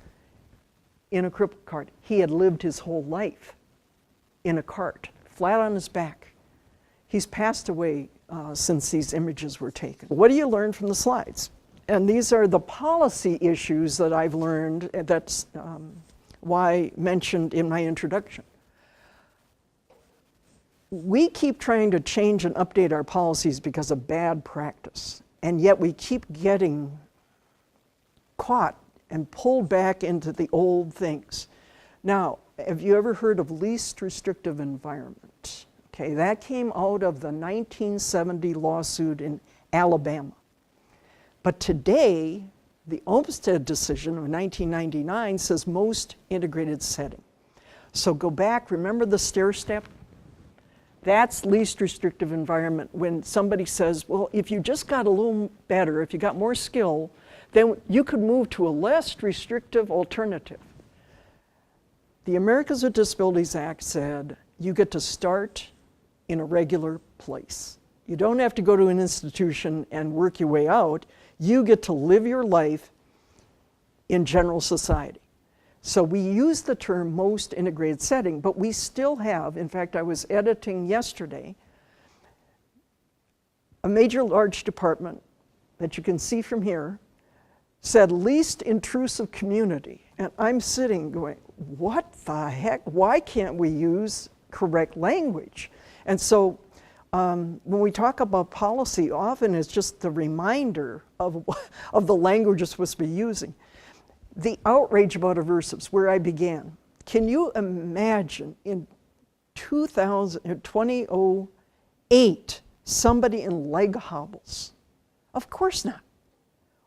[SPEAKER 2] in a cripple cart. He had lived his whole life in a cart, flat on his back. He's passed away since these images were taken. What do you learn from the slides? And these are the policy issues that I've learned that why I mentioned in my introduction. We keep trying to change and update our policies because of bad practice, and yet we keep getting caught and pulled back into the old things. Now, have you ever heard of least restrictive environment? Okay, that came out of the 1970 lawsuit in Alabama. But today, the Olmstead decision of 1999 says most integrated setting. So go back, remember the stair step? That's least restrictive environment when somebody says, well, if you just got a little better, if you got more skill, then you could move to a less restrictive alternative. The Americans with Disabilities Act said you get to start in a regular place. You don't have to go to an institution and work your way out. You get to live your life in general society. So we use the term most integrated setting, but we still have, in fact, I was editing yesterday, a major large department that you can see from here said least intrusive community. And I'm sitting going, what the heck? Why can't we use correct language? And so when we talk about policy, often it's just the reminder of the language you're supposed to be using. The outrage about aversives, where I began. Can you imagine in 2008, somebody in leg hobbles? Of course not.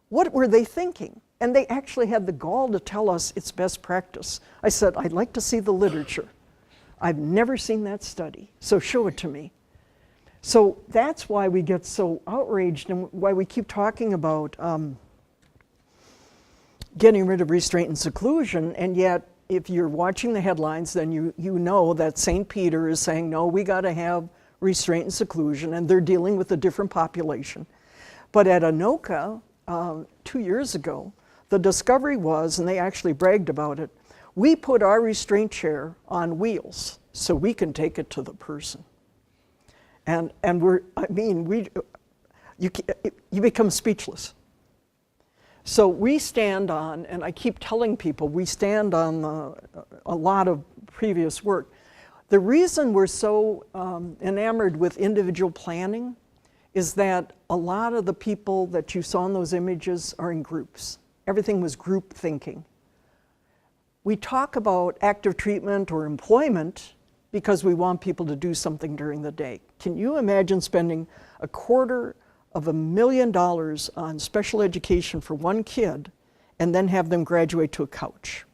[SPEAKER 2] What were they thinking? And they actually had the gall to tell us it's best practice. I said, I'd like to see the literature. I've never seen that study, so show it to me. So that's why we get so outraged and why we keep talking about getting rid of restraint and seclusion, and yet if you're watching the headlines, then you know that St. Peter is saying, no, we got to have restraint and seclusion, and they're dealing with a different population. But at Anoka, 2 years ago, the discovery was, and they actually bragged about it, we put our restraint chair on wheels so we can take it to the person. And you become speechless. So we stand on, and I keep telling people, we stand on a lot of previous work. The reason we're so enamored with individual planning is that a lot of the people that you saw in those images are in groups. Everything was group thinking. We talk about active treatment or employment because we want people to do something during the day. Can you imagine spending $250,000 on special education for one kid and then have them graduate to a couch?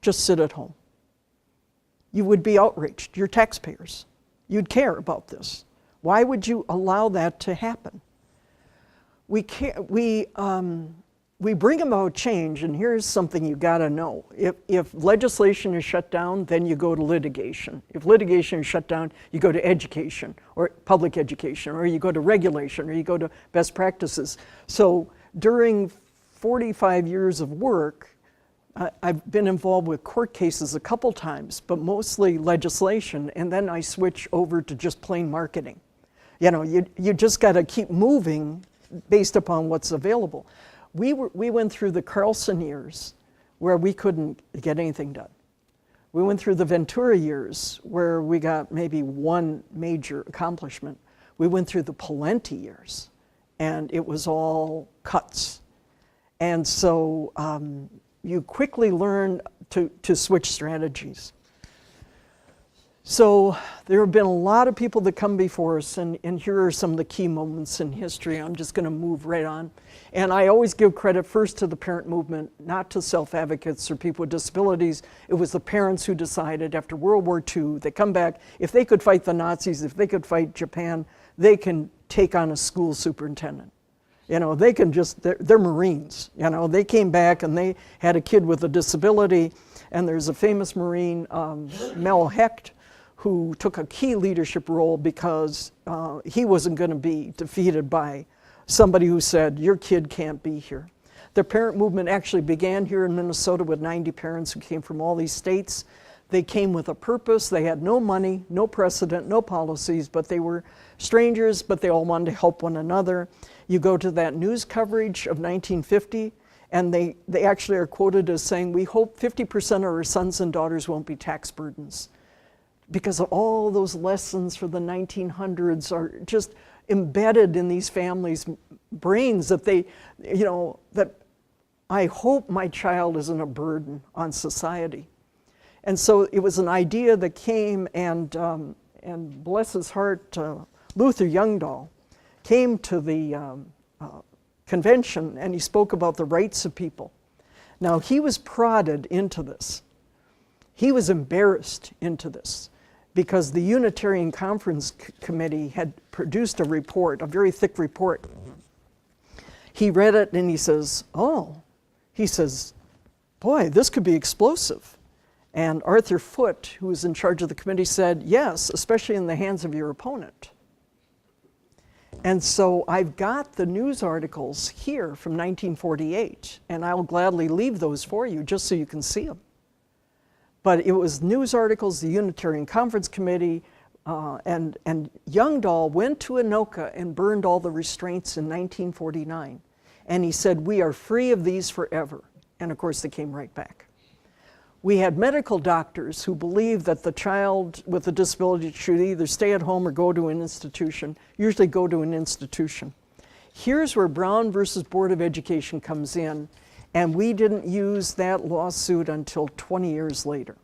[SPEAKER 2] Just sit at home. You would be outraged. You're taxpayers. You'd care about this. Why would you allow that to happen? We bring about change, and here's something you gotta know. If legislation is shut down, then you go to litigation. If litigation is shut down, you go to education, or public education, or you go to regulation, or you go to best practices. So during 45 years of work, I've been involved with court cases a couple times, but mostly legislation, and then I switch over to just plain marketing. You know, you just gotta keep moving based upon what's available. We went through the Carlson years where we couldn't get anything done. We went through the Ventura years where we got maybe one major accomplishment. We went through the Palenti years and it was all cuts. And so you quickly learn to switch strategies. So there have been a lot of people that come before us, and here are some of the key moments in history. I'm just going to move right on. And I always give credit first to the parent movement, not to self-advocates or people with disabilities. It was the parents who decided after World War II, they come back, if they could fight the Nazis, if they could fight Japan, they can take on a school superintendent. You know, they can just, they're Marines. You know, they came back and they had a kid with a disability, and there's a famous Marine, Mel Hecht, who took a key leadership role because he wasn't going to be defeated by somebody who said, your kid can't be here. The parent movement actually began here in Minnesota with 90 parents who came from all these states. They came with a purpose. They had no money, no precedent, no policies, but they were strangers, but they all wanted to help one another. You go to that news coverage of 1950, And they actually are quoted as saying, we hope 50% of our sons and daughters won't be tax burdens, because of all those lessons for the 1900s are just embedded in these families' brains that they, you know, that I hope my child isn't a burden on society. And so it was an idea that came, and bless his heart, Luther Youngdahl came to the convention, and he spoke about the rights of people. Now, he was prodded into this. He was embarrassed into this because the Unitarian Conference Committee had produced a report, a very thick report. He read it and he says, oh, he says, boy, this could be explosive. And Arthur Foote, who was in charge of the committee, said, yes, especially in the hands of your opponent. And so I've got the news articles here from 1948, and I'll gladly leave those for you just so you can see them. But it was news articles, the Unitarian Conference Committee, and Youngdahl went to Anoka and burned all the restraints in 1949. And he said, we are free of these forever. And of course, they came right back. We had medical doctors who believed that the child with a disability should either stay at home or go to an institution, usually go to an institution. Here's where Brown versus Board of Education comes in, and we didn't use that lawsuit until 20 years later.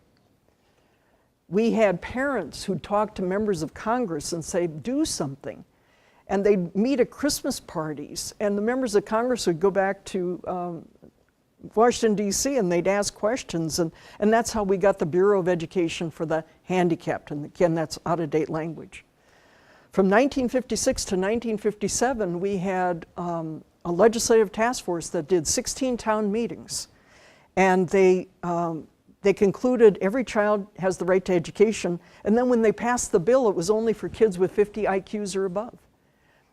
[SPEAKER 2] We had parents who talked to members of Congress and say, do something. And they'd meet at Christmas parties, and the members of Congress would go back to Washington, D.C., and they'd ask questions, and that's how we got the Bureau of Education for the Handicapped, and again, that's out-of-date language. From 1956 to 1957, we had a legislative task force that did 16 town meetings, and they concluded every child has the right to education, and then when they passed the bill, it was only for kids with 50 IQs or above.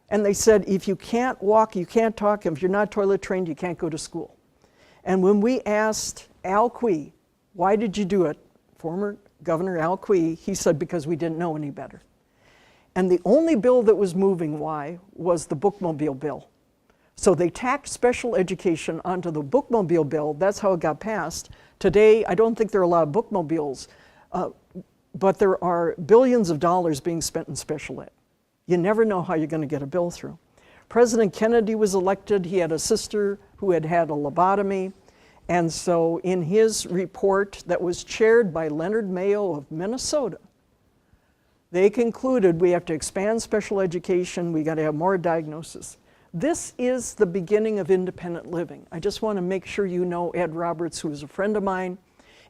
[SPEAKER 2] And they said, if you can't walk, you can't talk, if you're not toilet trained, you can't go to school. And when we asked Al Quie, why did you do it? Former Governor Al Quie, he said, because we didn't know any better. And the only bill that was moving why was the bookmobile bill. So they tacked special education onto the bookmobile bill. That's how it got passed. Today, I don't think there are a lot of bookmobiles, but there are billions of dollars being spent in special ed. You never know how you're going to get a bill through. President Kennedy was elected. He had a sister who had had a lobotomy. And so in his report that was chaired by Leonard Mayo of Minnesota, they concluded we have to expand special education, we got to have more diagnosis. This is the beginning of independent living. I just want to make sure you know Ed Roberts, who is a friend of mine.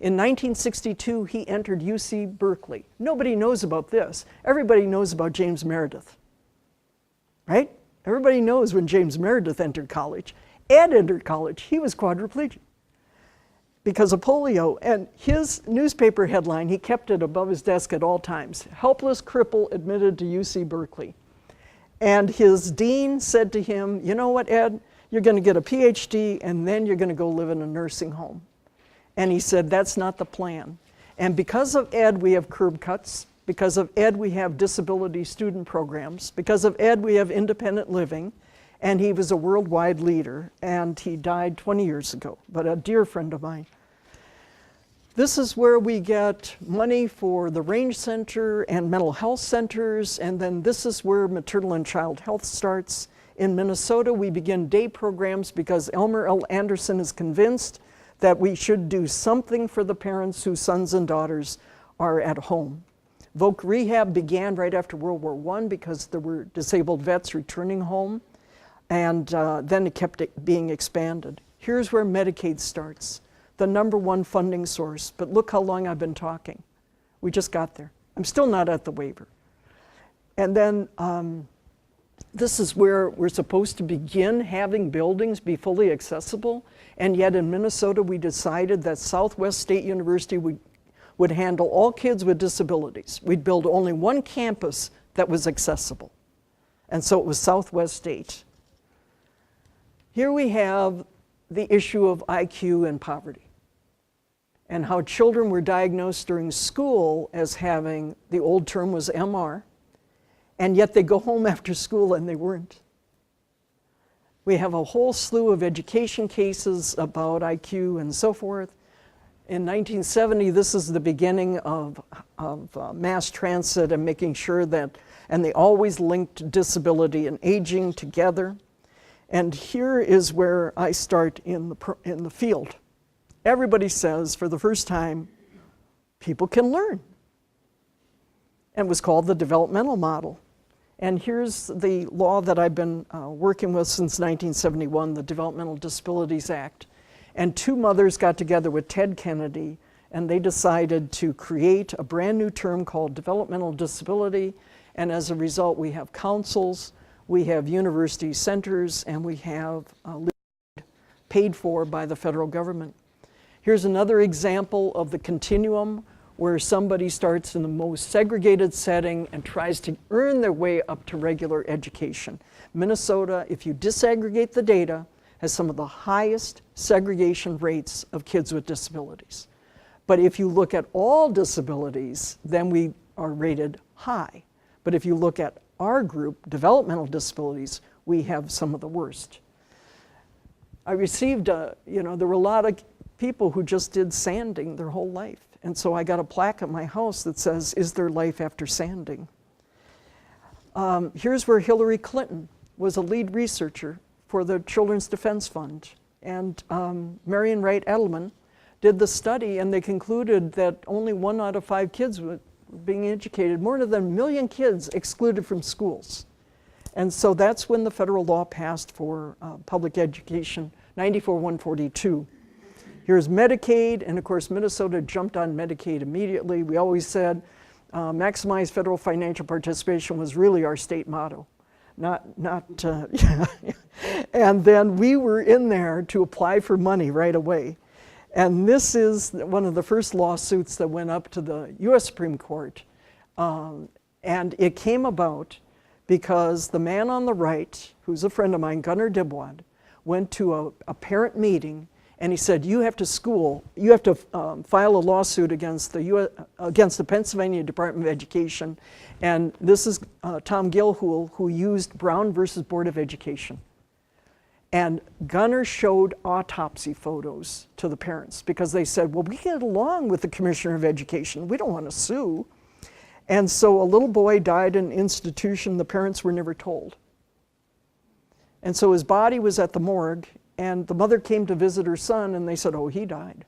[SPEAKER 2] In 1962, he entered UC Berkeley. Nobody knows about this. Everybody knows about James Meredith, right? Everybody knows when James Meredith entered college. Ed entered college. He was quadriplegic because of polio. And his newspaper headline, he kept it above his desk at all times, helpless cripple admitted to UC Berkeley. And his dean said to him, you know what, Ed? You're going to get a PhD, and then you're going to go live in a nursing home. And he said, that's not the plan. And because of Ed, we have curb cuts. Because of Ed, we have disability student programs. Because of Ed, we have independent living. And he was a worldwide leader, and he died 20 years ago, but a dear friend of mine. This is where we get money for the Range Center and mental health centers, and then this is where maternal and child health starts. In Minnesota, we begin day programs because Elmer L. Anderson is convinced that we should do something for the parents whose sons and daughters are at home. Voc Rehab began right after World War I because there were disabled vets returning home, and then it kept being expanded. Here's where Medicaid starts, the #1 funding source, but look how long I've been talking. We just got there. I'm still not at the waiver. And then this is where we're supposed to begin having buildings be fully accessible, and yet in Minnesota we decided that Southwest State University would handle all kids with disabilities. We'd build only one campus that was accessible, and so it was Southwest State. Here we have the issue of IQ and poverty, and how children were diagnosed during school as having, the old term was MR, and yet they go home after school and they weren't. We have a whole slew of education cases about IQ and so forth. In 1970, this is the beginning of mass transit and making sure that, and they always linked disability and aging together. And here is where I start in the field. Everybody says, for the first time, people can learn. And it was called the developmental model. And here's the law that I've been working with since 1971, the Developmental Disabilities Act. And two mothers got together with Ted Kennedy, and they decided to create a brand new term called developmental disability. And as a result, we have councils, we have university centers, and we have paid for by the federal government. Here's another example of the continuum where somebody starts in the most segregated setting and tries to earn their way up to regular education. Minnesota, if you disaggregate the data, has some of the highest segregation rates of kids with disabilities. But if you look at all disabilities, then we are rated high. But if you look at our group, developmental disabilities, we have some of the worst. I received, there were a lot of people who just did sanding their whole life. And so I got a plaque at my house that says, "Is there life after sanding?" Here's where Hillary Clinton was a lead researcher for the Children's Defense Fund. And Marion Wright Edelman did the study, and they concluded that only 1 out of 5 kids were being educated, more than 1 million kids excluded from schools. And so that's when the federal law passed for public education, 94-142. Here's Medicaid, and of course Minnesota jumped on Medicaid immediately. We always said maximize federal financial participation was really our state motto. And then we were in there to apply for money right away. And this is one of the first lawsuits that went up to the US Supreme Court. And it came about because the man on the right, who's a friend of mine, Gunnar Dibwad, went to a parent meeting, and he said, you have to file a lawsuit against the Pennsylvania Department of Education. And this is Tom Gilhool, who used Brown versus Board of Education. And Gunnar showed autopsy photos to the parents because they said, well, we get along with the Commissioner of Education. We don't want to sue. And so a little boy died in an institution the parents were never told. And so his body was at the morgue, and the mother came to visit her son, and they said, oh, he died.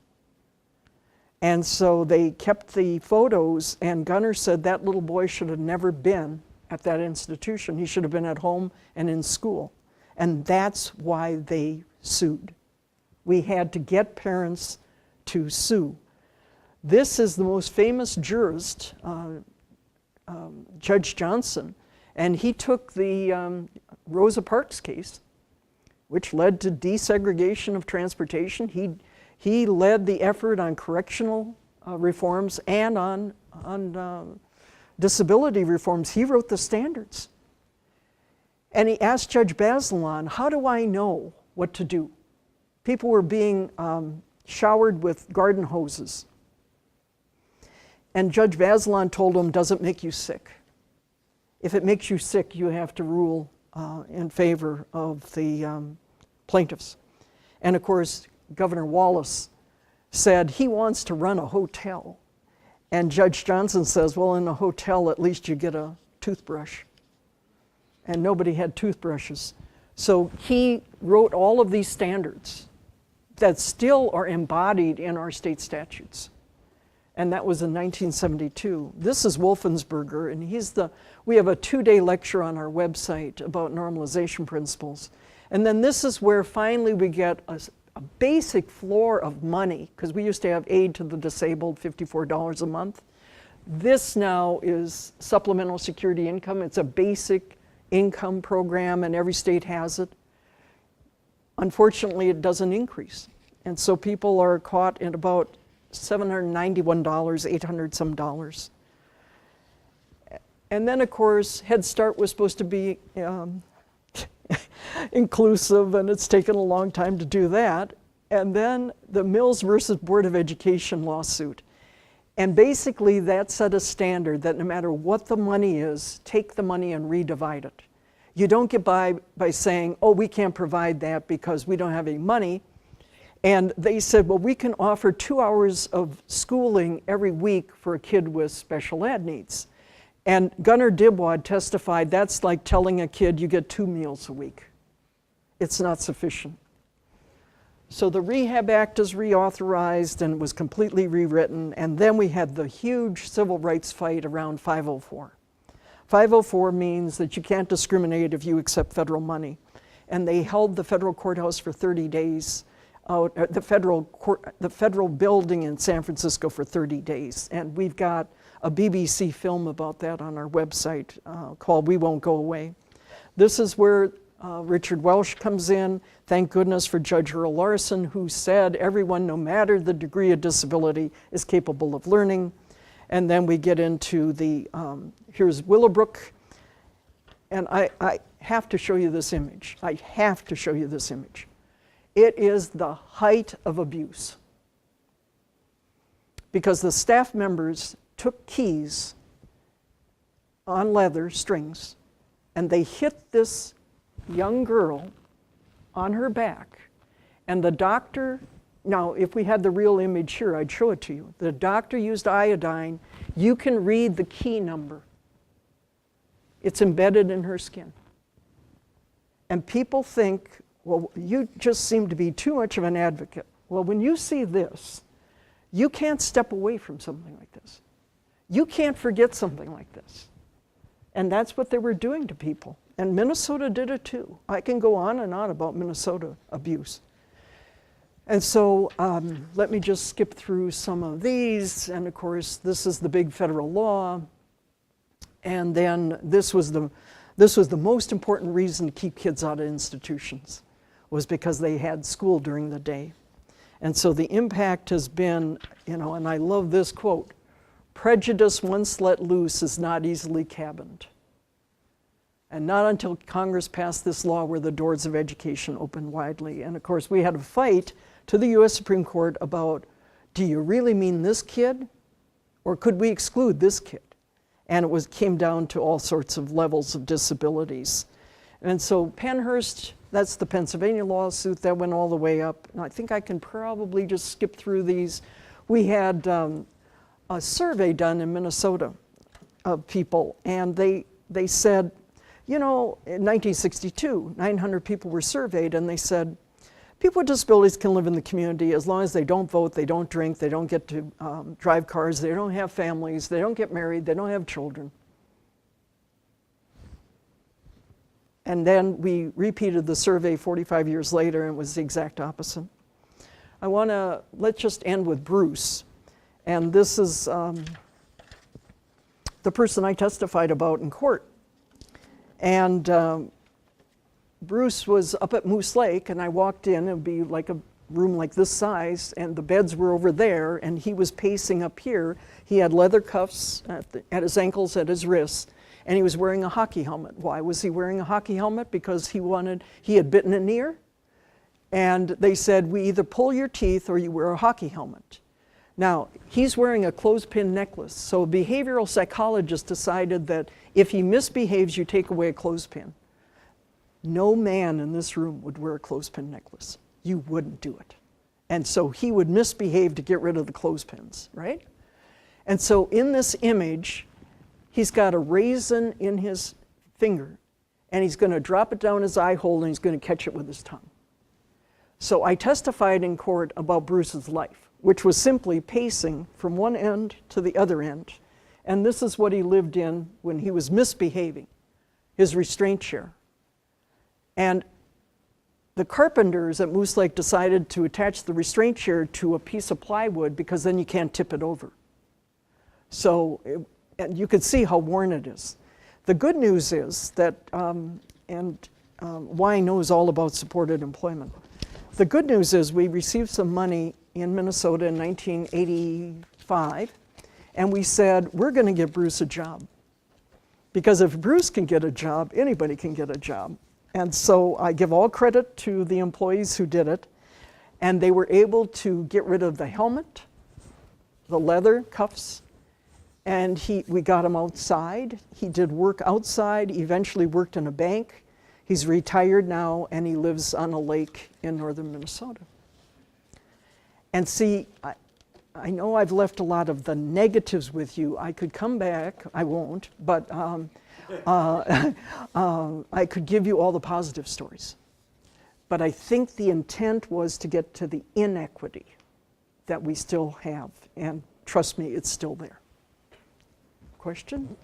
[SPEAKER 2] And so they kept the photos, and Gunnar said that little boy should have never been at that institution. He should have been at home and in school. And that's why they sued. We had to get parents to sue. This is the most famous jurist, Judge Johnson, and he took the Rosa Parks case, which led to desegregation of transportation. He led the effort on correctional reforms and on disability reforms. He wrote the standards. And he asked Judge Bazelon, how do I know what to do? People were being showered with garden hoses. And Judge Bazelon told him, does it make you sick? If it makes you sick, you have to rule in favor of the plaintiffs. And of course, Governor Wallace said he wants to run a hotel. And Judge Johnson says, well, in a hotel, at least you get a toothbrush. And nobody had toothbrushes. So he wrote all of these standards that still are embodied in our state statutes. And that was in 1972. This is Wolfensberger, and we have a 2-day lecture on our website about normalization principles. And then this is where finally we get a basic floor of money, because we used to have aid to the disabled, $54 a month. This now is supplemental security income. It's a basic income program, and every state has it. Unfortunately, it doesn't increase. And so people are caught in about $791, 800 some dollars. And then, of course, Head Start was supposed to be inclusive, and it's taken a long time to do that. And then the Mills versus Board of Education lawsuit. And basically that set a standard that no matter what the money is, take the money and redivide it. You don't get by saying, oh, we can't provide that because we don't have any money. And they said, well, we can offer 2 hours of schooling every week for a kid with special ed needs. And Gunnar Dibwad testified that's like telling a kid you get 2 meals a week. It's not sufficient. So the Rehab Act is reauthorized and was completely rewritten, and then we had the huge civil rights fight around 504. 504 means that you can't discriminate if you accept federal money. And they held the federal courthouse for 30 days, the federal building in San Francisco for 30 days. And we've got a BBC film about that on our website called We Won't Go Away. This is where Richard Welsh comes in. Thank goodness for Judge Earl Larson, who said everyone, no matter the degree of disability, is capable of learning. And then we get into the, here's Willowbrook. And I have to show you this image. I have to show you this image. It is the height of abuse. Because the staff members took keys on leather strings, and they hit this young girl on her back. And the doctor, now if we had the real image here, I'd show it to you. The doctor used iodine. You can read the key number. It's embedded in her skin. And people think, well, you just seem to be too much of an advocate. Well, when you see this, you can't step away from something like this. You can't forget something like this. And that's what they were doing to people. And Minnesota did it too. I can go on and on about Minnesota abuse. And so let me just skip through some of these. And of course, this is the big federal law. And then this was the most important reason to keep kids out of institutions, was because they had school during the day. And so the impact has been, you know, and I love this quote, prejudice once let loose is not easily cabined. And not until Congress passed this law were the doors of education opened widely. And of course, we had a fight to the US Supreme Court about, do you really mean this kid? Or could we exclude this kid? And it came down to all sorts of levels of disabilities. And so Pennhurst, that's the Pennsylvania lawsuit, that went all the way up. And I think I can probably just skip through these. We had a survey done in Minnesota of people, and they said, you know, in 1962, 900 people were surveyed, and they said, people with disabilities can live in the community as long as they don't vote, they don't drink, they don't get to drive cars, they don't have families, they don't get married, they don't have children. And then we repeated the survey 45 years later, and it was the exact opposite. Let's just end with Bruce. And this is the person I testified about in court. And Bruce was up at Moose Lake, and I walked in. It would be like a room like this size, and the beds were over there, and he was pacing up here. He had leather cuffs at his ankles, at his wrists, and he was wearing a hockey helmet. Why was he wearing a hockey helmet? Because he had bitten an ear, and they said, we either pull your teeth or you wear a hockey helmet. Now, he's wearing a clothespin necklace, so a behavioral psychologist decided that if he misbehaves, you take away a clothespin. No man in this room would wear a clothespin necklace. You wouldn't do it. And so he would misbehave to get rid of the clothespins, right? And so in this image, he's got a raisin in his finger, and he's going to drop it down his eye hole, and he's going to catch it with his tongue. So I testified in court about Bruce's life, which was simply pacing from one end to the other end. And this is what he lived in when he was misbehaving, his restraint chair. And the carpenters at Moose Lake decided to attach the restraint chair to a piece of plywood because then you can't tip it over. So, and you could see how worn it is. The good news is that, Y knows all about supported employment. The good news is we received some money in Minnesota in 1985, and we said, we're going to give Bruce a job. Because if Bruce can get a job, anybody can get a job. And so I give all credit to the employees who did it, and they were able to get rid of the helmet, the leather cuffs, and we got him outside. He did work outside, eventually worked in a bank. He's retired now, and he lives on a lake in northern Minnesota. And see, I know I've left a lot of the negatives with you. I could come back, I won't, but I could give you all the positive stories. But I think the intent was to get to the inequity that we still have. And trust me, it's still there. Question?